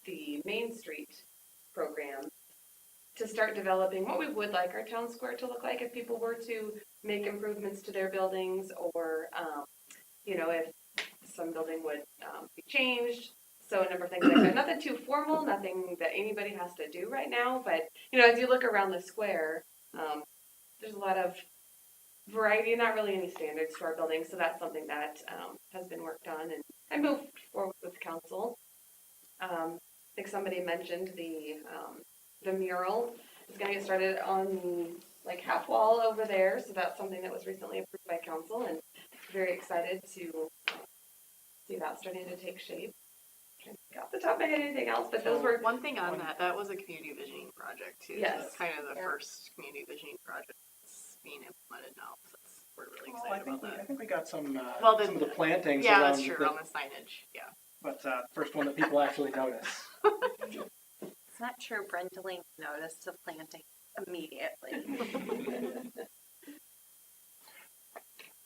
S8: the Main Street program, to start developing what we would like our town square to look like if people were to make improvements to their buildings, or, you know, if some building would be changed, So a number of things like that. Nothing too formal, nothing that anybody has to do right now, but, you know, as you look around the square, there's a lot of variety, not really any standards to our building, so that's something that has been worked on and moved forward with council. I think somebody mentioned the mural is going to get started on the like half wall over there, so that's something that was recently approved by council, and very excited to see that starting to take shape. Can't think off the top of my head anything else, but those were
S1: One thing on that was a community visioning project too.
S8: Yes.
S1: So it's kind of the
S8: Yeah.
S1: first community visioning project that's being implemented now. So we're really
S3: Well, I
S1: excited
S3: think
S1: about
S3: I
S1: that.
S3: think we got some
S1: Well,
S3: some of the plantings
S1: Yeah,
S3: around
S1: that's true,
S3: the-
S1: on the signage, yeah.
S3: but first one that people actually notice.
S4: It's not true. Brenda noticed the planting immediately.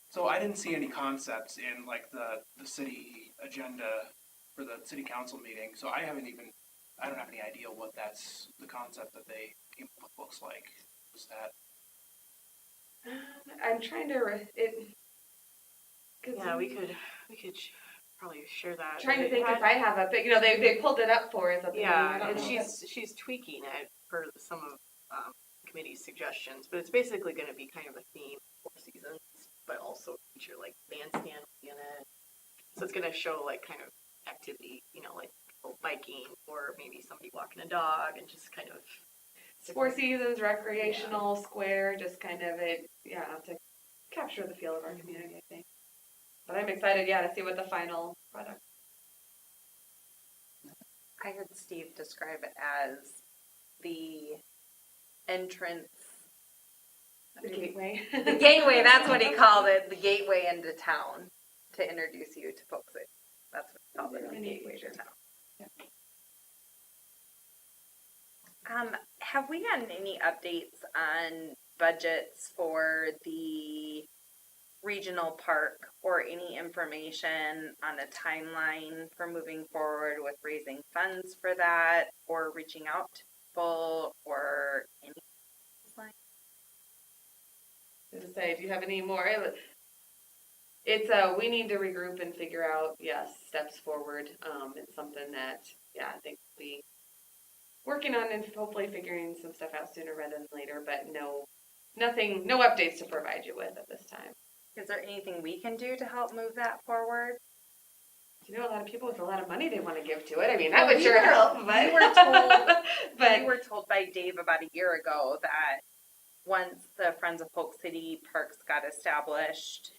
S3: So I didn't see any concepts in like the city agenda for the city council meeting. So I don't have any idea what that's the concept that they came up with looks like. Is that
S8: I'm trying to
S1: Yeah, we could probably share that.
S8: trying to
S1: It
S8: think
S1: had-
S8: if I have a, you know, they pulled it up for us at the meeting. I
S1: Yeah,
S8: don't
S1: and
S8: know if
S1: she's tweaking it for some of committee's suggestions, but it's basically going to be kind of a theme for seasons, but also feature like bandstand in it. So it's going to show like kind of activity, you know, like people biking or maybe somebody walking a dog and just kind of.
S8: it's 4 seasons, recreational, square, just kind of to capture the feel of our community, I think. But I'm excited, to see what the final product.
S4: I heard Steve describe it as the entrance.
S8: The gateway.
S4: The gateway, that's what he called it, the gateway into town, to introduce you to Polk City. That's what he called it, the gateway to town. Have we gotten any updates on budgets for the regional park or any information on a timeline for moving forward with raising funds for that or reaching out to people or anything like
S8: To say, do you have any more? It's we need to regroup and figure out, steps forward. It's something that, I think we working on and hopefully figuring some stuff out sooner rather than later, but no updates to provide you with at this time.
S4: Is there anything we can do to help move that forward?
S8: You know, a lot of people with a lot of money they want to give to it. I mean, that
S4: Well,
S8: would sure help. But
S4: We were told,
S8: but
S4: we were told by Dave about a year ago that once the Friends of Polk City Parks got established,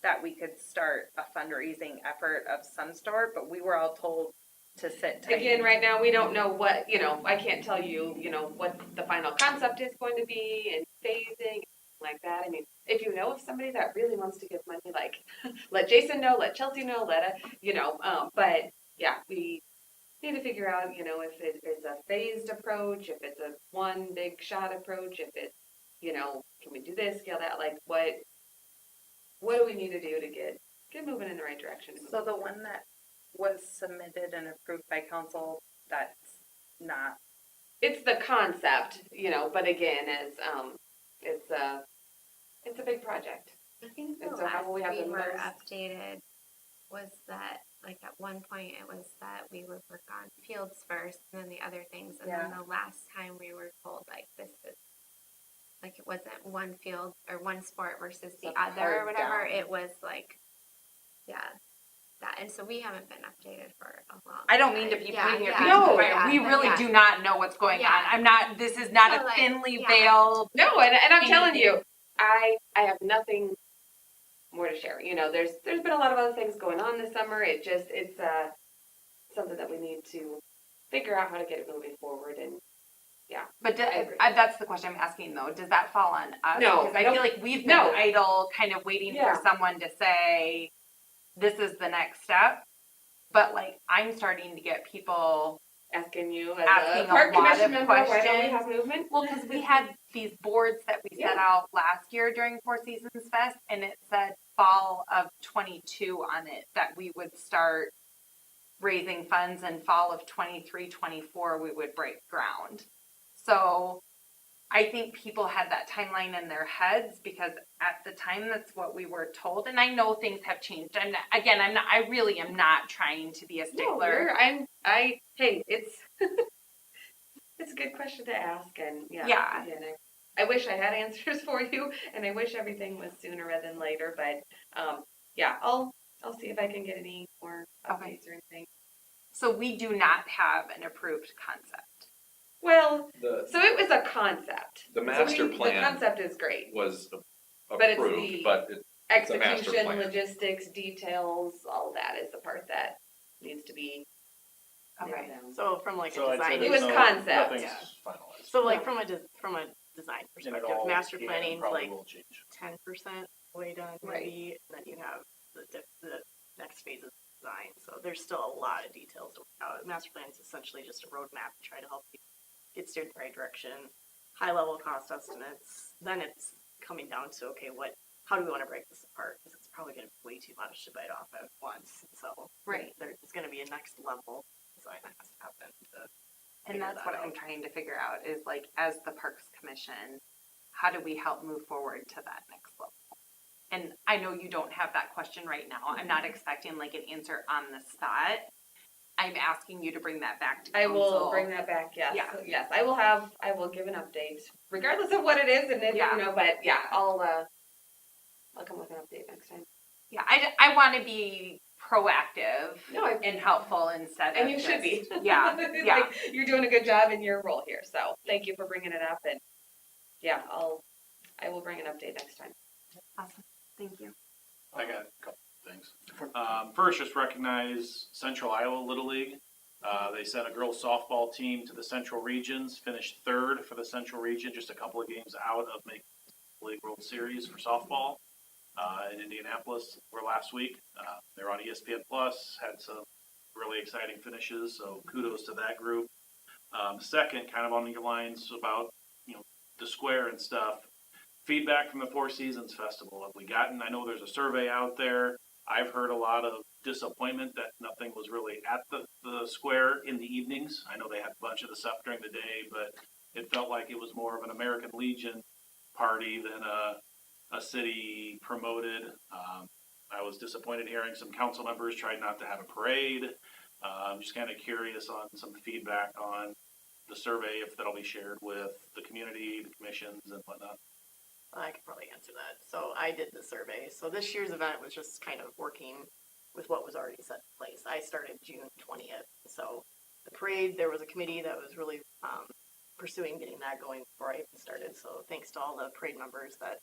S4: that we could start a fundraising effort of some sort, but we were all told to sit tight.
S8: again, right now we don't know what, I can't tell you, what the final concept is going to be and phasing like that. I mean, if you know of somebody that really wants to give money, like let Jason know, let Chelsea know, but we need to figure out, if it's a phased approach, if it's a one big shot approach, if it's, can we do this, scale that, like what do we need to do to get moving in the right direction?
S4: So the one that was submitted and approved by council, that's not.
S8: It's the concept, but again, it's a big project.
S7: I think the
S8: And so
S7: last
S8: how will we have
S7: we
S8: the
S7: were
S8: most-
S7: updated was that, like at one point it was that we would work on fields first and then the other things. And then the last time we were told like this is, like it wasn't one field or one sport versus the
S4: It's
S7: other
S4: hard
S7: or whatever.
S4: down.
S7: It was like, that. And so we haven't been updated for a long
S4: I don't mean to
S7: time.
S4: be
S7: Yeah,
S4: putting your
S7: yeah,
S4: feet on
S8: No,
S4: fire. We
S7: but
S4: really do not know what's going
S7: Yeah.
S4: on. I'm not, this is not
S7: So,
S4: a
S7: like,
S4: thinly
S7: yeah.
S4: veiled.
S8: No, and I'm telling
S4: Anything.
S8: you, I have nothing more to share. There's been a lot of other things going on this summer. It's something that we need to figure out how to get it moving forward. And
S4: But
S8: I agree.
S4: that's the question I'm asking though. Does that fall on us?
S8: No,
S4: Because I
S8: nope.
S4: feel like we've been
S8: No.
S4: idle, kind of waiting
S8: Yeah.
S4: for someone to say, this is the next step. But like, I'm starting to get people,
S8: asking you as
S4: Asking
S8: a
S4: a
S8: park
S4: lot
S8: commission
S4: of
S8: member, why don't we
S4: questions.
S8: have movement?
S4: well, because we had these boards that we set
S8: Yeah.
S4: out last year during Four Seasons Fest, and it said fall of 22 on it, that we would start raising funds, and fall of 23, 24, we would break ground. So I think people had that timeline in their heads because at the time that's what we were told. And I know things have changed. I really am not trying to be a
S8: No,
S4: stickler.
S8: hey, it's it's a good question to ask, and
S4: Yeah.
S8: again, I wish I had answers for you, and I wish everything was sooner rather than later, but I'll see if I can get any more updates or anything.
S4: So we do not have an approved concept.
S8: Well,
S5: The,
S8: so it was a concept.
S5: the master
S8: The
S5: plan
S8: concept is great.
S5: was
S8: But it's
S5: approved,
S8: the
S5: but it's a master
S8: Execution,
S5: plan.
S8: logistics, details, all that is the part that needs to be nailed
S4: Okay.
S8: down.
S1: So from like a
S10: So I'd say
S1: design.
S8: It was
S10: there's
S8: concept.
S10: Nothing's
S1: Yeah.
S10: finalized.
S1: So like
S8: Yeah.
S1: from a design
S10: And it
S1: perspective,
S10: all
S1: master
S10: can and
S1: planning's
S10: probably
S1: like
S10: will change.
S1: 10% way done
S8: Right.
S1: maybe, and then you have the next phase of design. So there's still a lot of details to work out. Master plan is essentially just a roadmap to try to help you get steered in the right direction, high level cost estimates. Then it's coming down to, okay, how do we want to break this apart? Because it's probably going to be way too much to bite off at once. So
S4: Right.
S1: there's going to be a next level design that has to happen.
S4: And
S1: figure
S4: that's
S1: that
S4: what
S1: out.
S4: I'm trying to figure out is like, as the Parks Commission, how do we help move forward to that next level? And I know you don't have that question right now. I'm not expecting like an answer on the spot. I'm asking you to bring that back to
S8: I
S4: council.
S8: will bring that back, yes.
S4: Yeah.
S8: Yes, I will give an update, regardless of what it is, and
S4: Yeah.
S8: but I'll come with an update next time.
S4: Yeah, I want to be proactive
S8: No,
S4: and helpful instead of
S8: and you should be.
S4: Yeah, yeah.
S8: Like, you're doing a good job in your role here, so thank you for bringing it up, and I will bring an update next time.
S4: Awesome. Thank you.
S10: I got a couple of things. First, just recognize Central Iowa Little League. They sent a girls softball team to the Central Regions, finished third for the Central Region, just a couple of games out of making the League World Series for softball in Indianapolis for last week. They're on ESPN Plus, had some really exciting finishes, so kudos to that group. Second, kind of on your lines about the square and stuff. Feedback from the Four Seasons Festival. Have we gotten? I know there's a survey out there. I've heard a lot of disappointment that nothing was really at the square in the evenings. I know they had a bunch of the stuff during the day, but it felt like it was more of an American Legion party than a city promoted. I was disappointed hearing some council members tried not to have a parade. I'm just kind of curious on some feedback on the survey, if that'll be shared with the community, the commissions, and whatnot.
S1: I could probably answer that. So I did the survey. So this year's event was just kind of working with what was already set in place. I started June 20th. So the parade, there was a committee that was really pursuing getting that going before I even started. So thanks to all the parade members that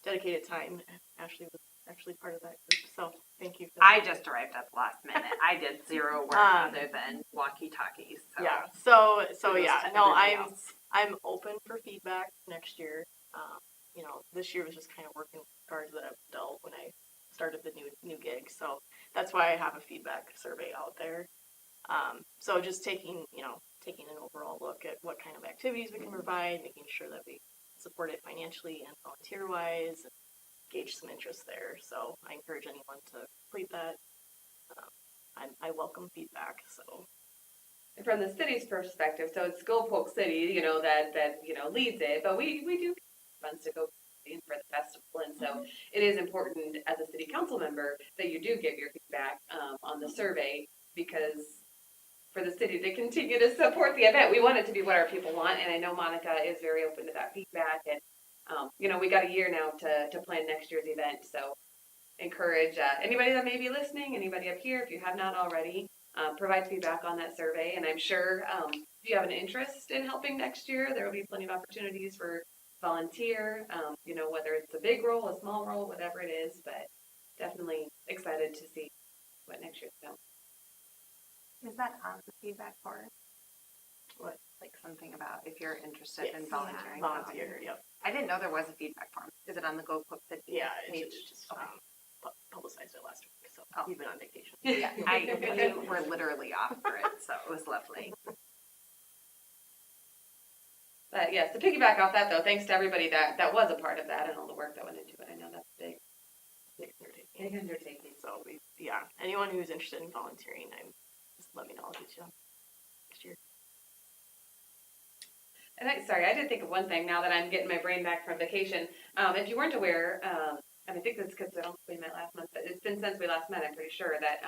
S1: dedicated time. Ashley was actually part of that group. So thank you for that.
S4: I just arrived at the last minute. I did zero work other than walkie-talkies. So.
S1: Yeah. So
S4: Kudos
S1: yeah.
S4: to
S1: No,
S4: everybody else.
S1: I'm open for feedback next year. This year was just kind of working with cards that I've dealt when I started the new gig. So that's why I have a feedback survey out there. So just taking an overall look at what kind of activities we can provide, making sure that we support it financially and volunteer wise, and gauge some interest there. So I encourage anyone to complete that. I welcome feedback. So.
S8: From the city's perspective, so it's Go Polk City, that leads it, but we do funds to go for the festival, and so it is important as a city council member that you do give your feedback on the survey, because for the city to continue to support the event, we want it to be what our people want, and I know Monica is very open to that feedback, and we got a year now to plan next year's event, so encourage anybody that may be listening, anybody up here, if you have not already, provide feedback on that survey, and I'm sure if you have an interest in helping next year, there will be plenty of opportunities for volunteer, whether it's a big role, a small role, whatever it is, but definitely excited to see what next year's about.
S4: Is that on the feedback form?
S1: What?
S4: Like something about if you're interested in
S1: Yes.
S4: volunteering?
S1: Volunteer. Yep.
S4: I didn't know there was a feedback form. Is it on the Go Polk City
S1: Yeah,
S4: page?
S1: it's just
S4: Okay.
S1: publicized it last week, so
S4: Oh.
S1: we've been on vacation.
S4: Yeah, we were literally off for it, so it was lovely.
S8: But yes, to piggyback off that though, thanks to everybody that was a part of that and all the work that went into it. I know that's big. Big undertaking.
S1: So anyone who's interested in volunteering, just let me know. I'll get you on next year.
S8: And sorry, I did think of one thing now that I'm getting my brain back from vacation. If you weren't aware, and I think that's because I don't think we met last month, but it's been since we last met, I'm pretty sure, that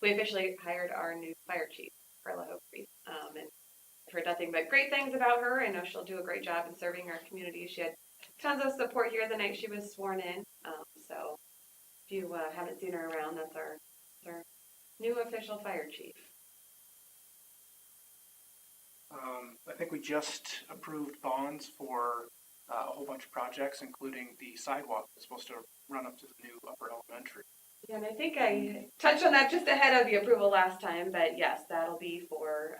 S8: we officially hired our new fire chief, Carla Hope. And I've heard nothing but great things about her. I know she'll do a great job in serving our community. She had tons of support here the night she was sworn in. So if you haven't seen her around, that's our new official fire chief.
S3: I think we just approved bonds for a whole bunch of projects, including the sidewalk that's supposed to run up to the new upper elementary.
S8: Yeah, and I think I touched on that just ahead of the approval last time, but yes, that'll be for,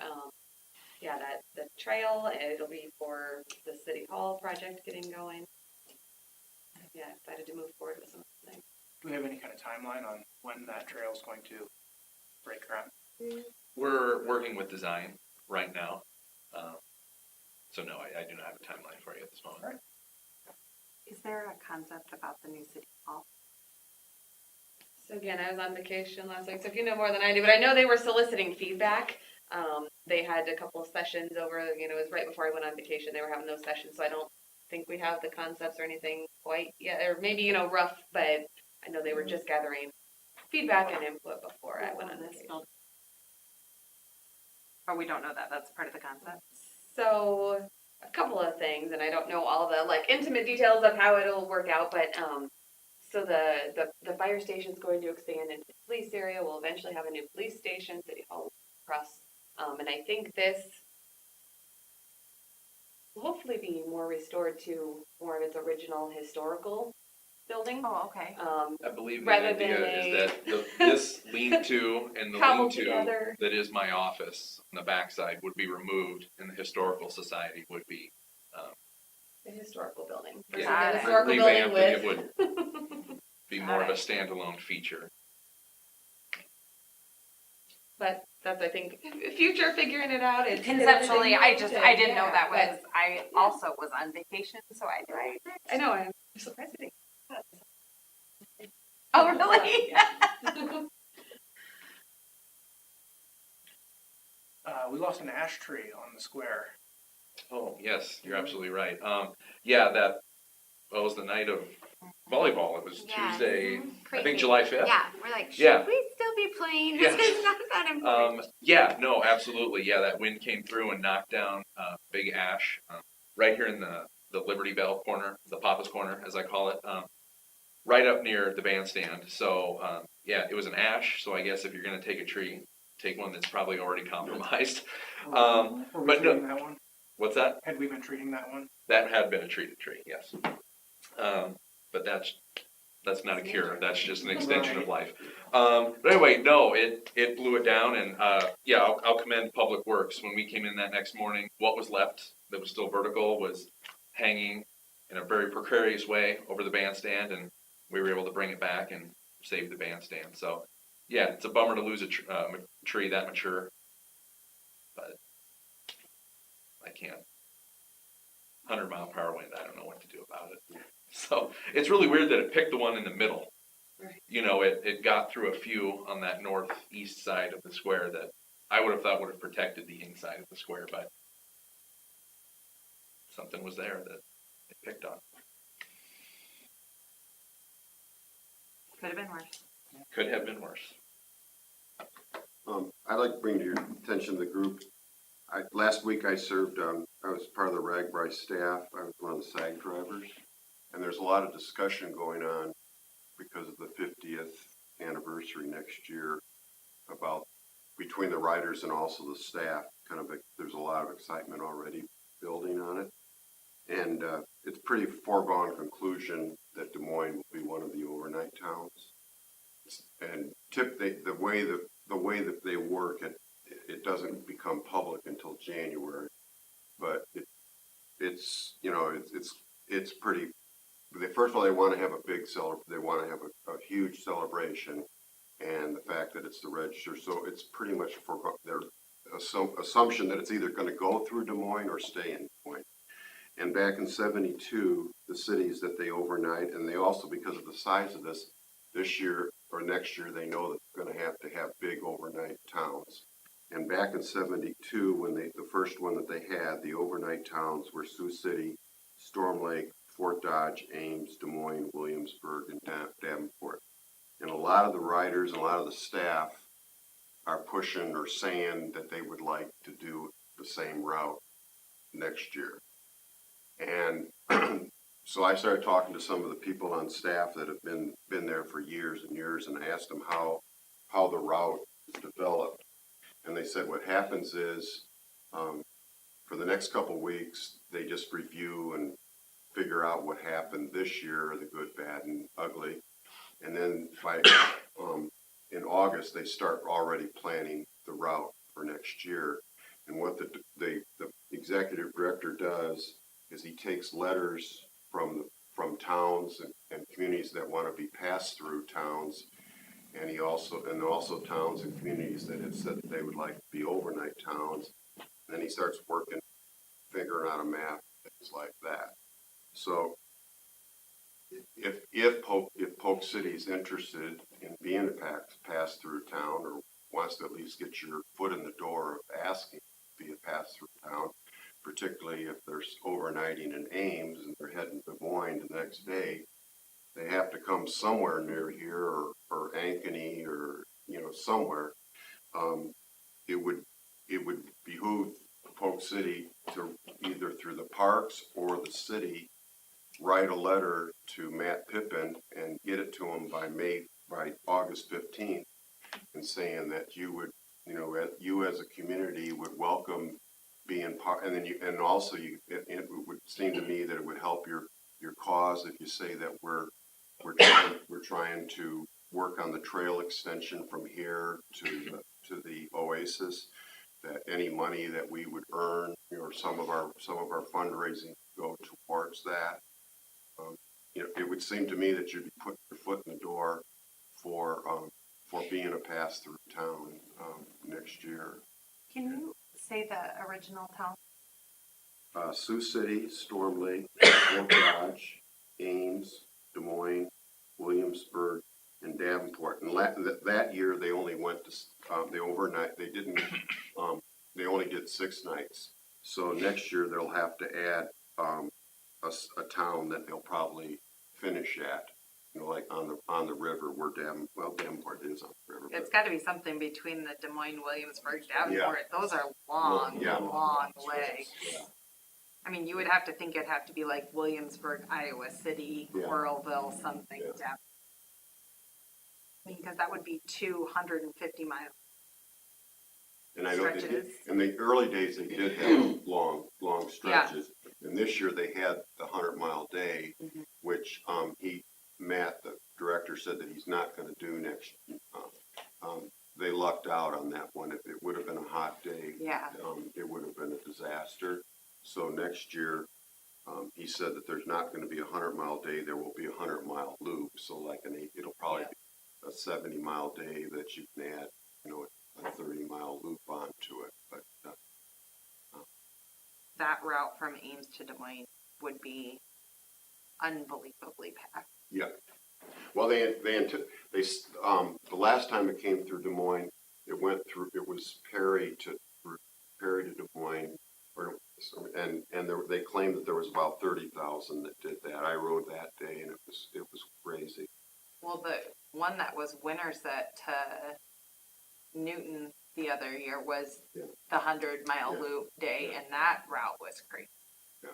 S8: that the trail, and it'll be for the city hall project getting going. Yeah, excited to move forward with some of those things.
S3: Do we have any kind of timeline on when that trail is going to break ground?
S5: We're working with design right now. So no, I do not have a timeline for you at this moment.
S3: Right.
S4: Is there a concept about the new city hall?
S8: So again, I was on vacation last week, so if you know more than I do, but I know they were soliciting feedback. They had a couple of sessions over, it was right before I went on vacation. They were having those sessions, so I don't think we have the concepts or anything quite yet, or maybe, rough, but I know they were just gathering feedback and input before I went on vacation.
S4: Oh, we don't know that. That's part of the concept.
S8: So a couple of things, and I don't know all the intimate details of how it'll work out, but so the fire station's going to expand into the police area. We'll eventually have a new police station, city hall across, and I think this will hopefully be more restored to more of its original historical building.
S4: Oh, okay.
S5: I believe the
S8: Rather
S5: idea
S8: than
S5: is that this lean-to and the
S8: cobbled
S5: lean-to
S8: together.
S5: that is my office on the backside would be removed, and the historical society would be
S8: The historical building.
S5: Yeah,
S8: The historical building
S5: revamped,
S8: with.
S5: and it would be more of a standalone feature.
S8: But that's, I think, future figuring it out. It's
S4: Conceptually, I didn't know that
S8: but
S4: was, I also was on vacation, so I didn't.
S8: I know, I'm surprised I didn't.
S4: Oh, really?
S3: We lost an ash tree on the square.
S5: Oh, yes, you're absolutely right. That was the night of volleyball. It was
S7: Yeah,
S5: Tuesday, I
S7: crazy.
S5: think July 5th.
S7: Yeah, we're like, should
S5: Yeah.
S7: we still be playing?
S5: Yeah.
S7: This is not that important.
S5: No, absolutely. Yeah, that wind came through and knocked down big ash right here in the Liberty Bell corner, the Papa's Corner, as I call it, right up near the bandstand. So, it was an ash. So I guess if you're going to take a tree, take one that's probably already compromised.
S3: Were we
S5: But no,
S3: treating that one?
S5: what's that?
S3: Had we been treating that one?
S5: That had been a treated tree, yes. But that's not a cure. That's just an extension of life. But anyway, no, it blew it down, and I'll commend Public Works. When we came in that next morning, what was left that was still vertical was hanging in a very precarious way over the bandstand, and we were able to bring it back and save the bandstand. So, yeah, it's a bummer to lose a tree that mature, but I can't. 100-mile-per-hour wind, I don't know what to do about it. So it's really weird that it picked the one in the middle.
S8: Right.
S5: It got through a few on that northeast side of the square that I would have thought would have protected the inside of the square, but something was there that it picked on.
S4: Could have been worse.
S5: Could have been worse.
S2: I'd like to bring to your attention the group. Last week I served, I was part of the RAGBRAI staff. I was one of the SAG drivers. And there's a lot of discussion going on because of the 50th anniversary next year about between the riders and also the staff. There's a lot of excitement already building on it. And it's pretty foregone conclusion that Des Moines will be one of the overnight towns. And the way that they work, it doesn't become public until January, but it's pretty. First of all, they want to have a big they want to have a huge celebration, and the fact that it's the register, so it's pretty much for their assumption that it's either going to go through Des Moines or stay in Des Moines. And back in '72, the cities that they overnight, and they also, because of the size of this year or next year, they know that they're going to have big overnight towns. And back in '72, when the first one that they had, the overnight towns were Sioux City, Storm Lake, Fort Dodge, Ames, Des Moines, Williamsburg, and Davenport. And a lot of the riders and a lot of the staff are pushing or saying that they would like to do the same route next year. And so I started talking to some of the people on staff that have been there for years and years, and I asked them how the route is developed. And they said what happens is, for the next couple weeks, they just review and figure out what happened this year, the good, bad, and ugly. And then by in August, they start already planning the route for next year. And what the executive director does is he takes letters from towns and communities that want to be passed through towns, and also towns and communities that have said that they would like to be overnight towns. And then he starts working, figuring out a map, things like that. So if Polk City is interested in being a pass-through town, or wants to at least get your foot in the door of asking to be a pass-through town, particularly if there's overnighting in Ames and they're heading to Des Moines the next day, they have to come somewhere near here, or Ankeny, or somewhere. It would behoove Polk City to either through the parks or the city write a letter to Matt Pippin and get it to him by August 15th, and saying that you as a community would welcome being part, and then it would seem to me that it would help your cause if you say that we're trying to work on the trail extension from here to the Oasis, that any money that we would earn, or some of our fundraising go towards that. It would seem to me that you'd be putting your foot in the door for being a pass-through town next year.
S4: Can you say the original town?
S2: Sioux City, Storm Lake, Fort Dodge, Ames, Des Moines, Williamsburg, and Davenport. And that year they only went to the overnight. They didn't. They only did 6 nights. So next year they'll have to add a town that they'll probably finish at, like on the river where Davenport is on the river.
S4: It's got to be something between the Des Moines, Williamsburg, Davenport.
S2: Yeah.
S4: Those are long,
S2: Yeah.
S4: long legs.
S2: Yeah.
S4: I mean, you would have to think it'd have to be like Williamsburg, Iowa City,
S2: Yeah.
S4: Coralville, something
S2: Yeah.
S4: down. I mean, because that would be 250 miles.
S2: And I know
S4: Stretches.
S2: in the early days they did have long stretches, and this year they had the 100-mile day, which Matt, the director, said that he's not going to do next. They lucked out on that one. If it would have been a hot day, it would have been a disaster. So next year, he said that there's not going to be a 100-mile day. There will be a 100-mile loop. So it'll probably be a 70-mile day that you can add, a 30-mile loop onto it. But
S4: That route from Ames to Des Moines would be unbelievably packed.
S2: yeah. Well, the last time it came through Des Moines, it was Perry to Des Moines, they claimed that there was about 30,000 that did that. I rode that day, and it was crazy.
S4: Well, the one that was Winterset to Newton the other year was the 100-mile loop day, and that route was crazy.
S2: Yeah.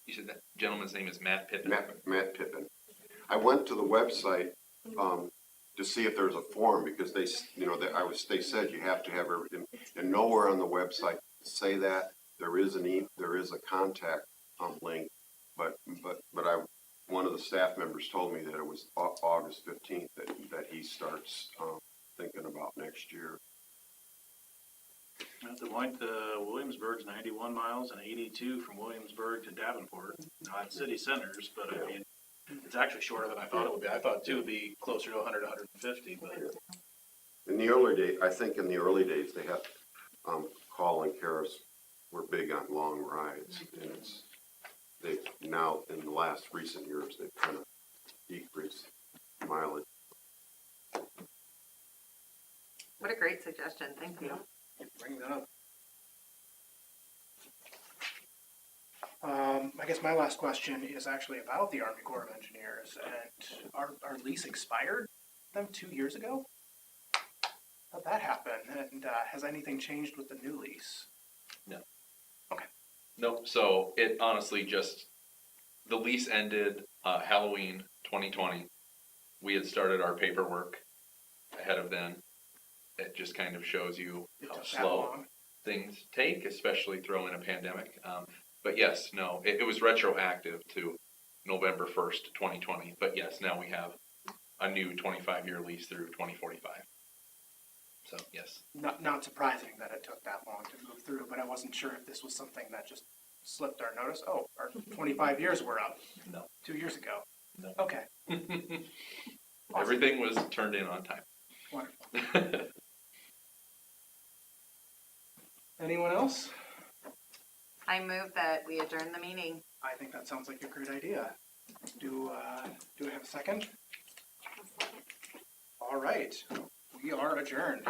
S5: You said that gentleman's name is Matt Pippin?
S2: Matt Pippin. I went to the website to see if there's a form, because they said you have to have everything, and nowhere on the website say that. There is a contact link, but one of the staff members told me that it was August 15th that he starts thinking about next year.
S10: Des Moines to Williamsburg's 91 miles and 82 from Williamsburg to Davenport. Not city centers, but I mean, it's actually shorter than I thought it would be. I thought too it would be closer to 100, 150, but
S2: In the early days, they had Call and Karis were big on long rides, and they've now in the last recent years they've kind of decreased mileage.
S4: What a great suggestion, thank you.
S3: Bring that up. I guess my last question is actually about the Army Corps of Engineers, and our lease expired them 2 years ago? How'd that happen, and has anything changed with the new lease?
S5: Nope, so it honestly just, the lease ended Halloween 2020. We had started our paperwork ahead of then. It just kind of shows you
S3: It
S5: how
S3: took that
S5: slow
S3: long?
S5: things take, especially throw in a pandemic. But yes, no, it was retroactive to November 1st, 2020. But yes, now we have a new 25-year lease through 2045. So yes.
S3: Not surprising that it took that long to move through, but I wasn't sure if this was something that just slipped our notice. Oh, our 25 years were up.
S5: No.
S3: 2 years ago.
S5: No.
S3: Okay.
S5: Everything was turned in on time.
S3: Wonderful. Anyone else?
S4: I move that we adjourn the meeting.
S3: I think that sounds like a great idea. Do I have a second? All right. We are adjourned.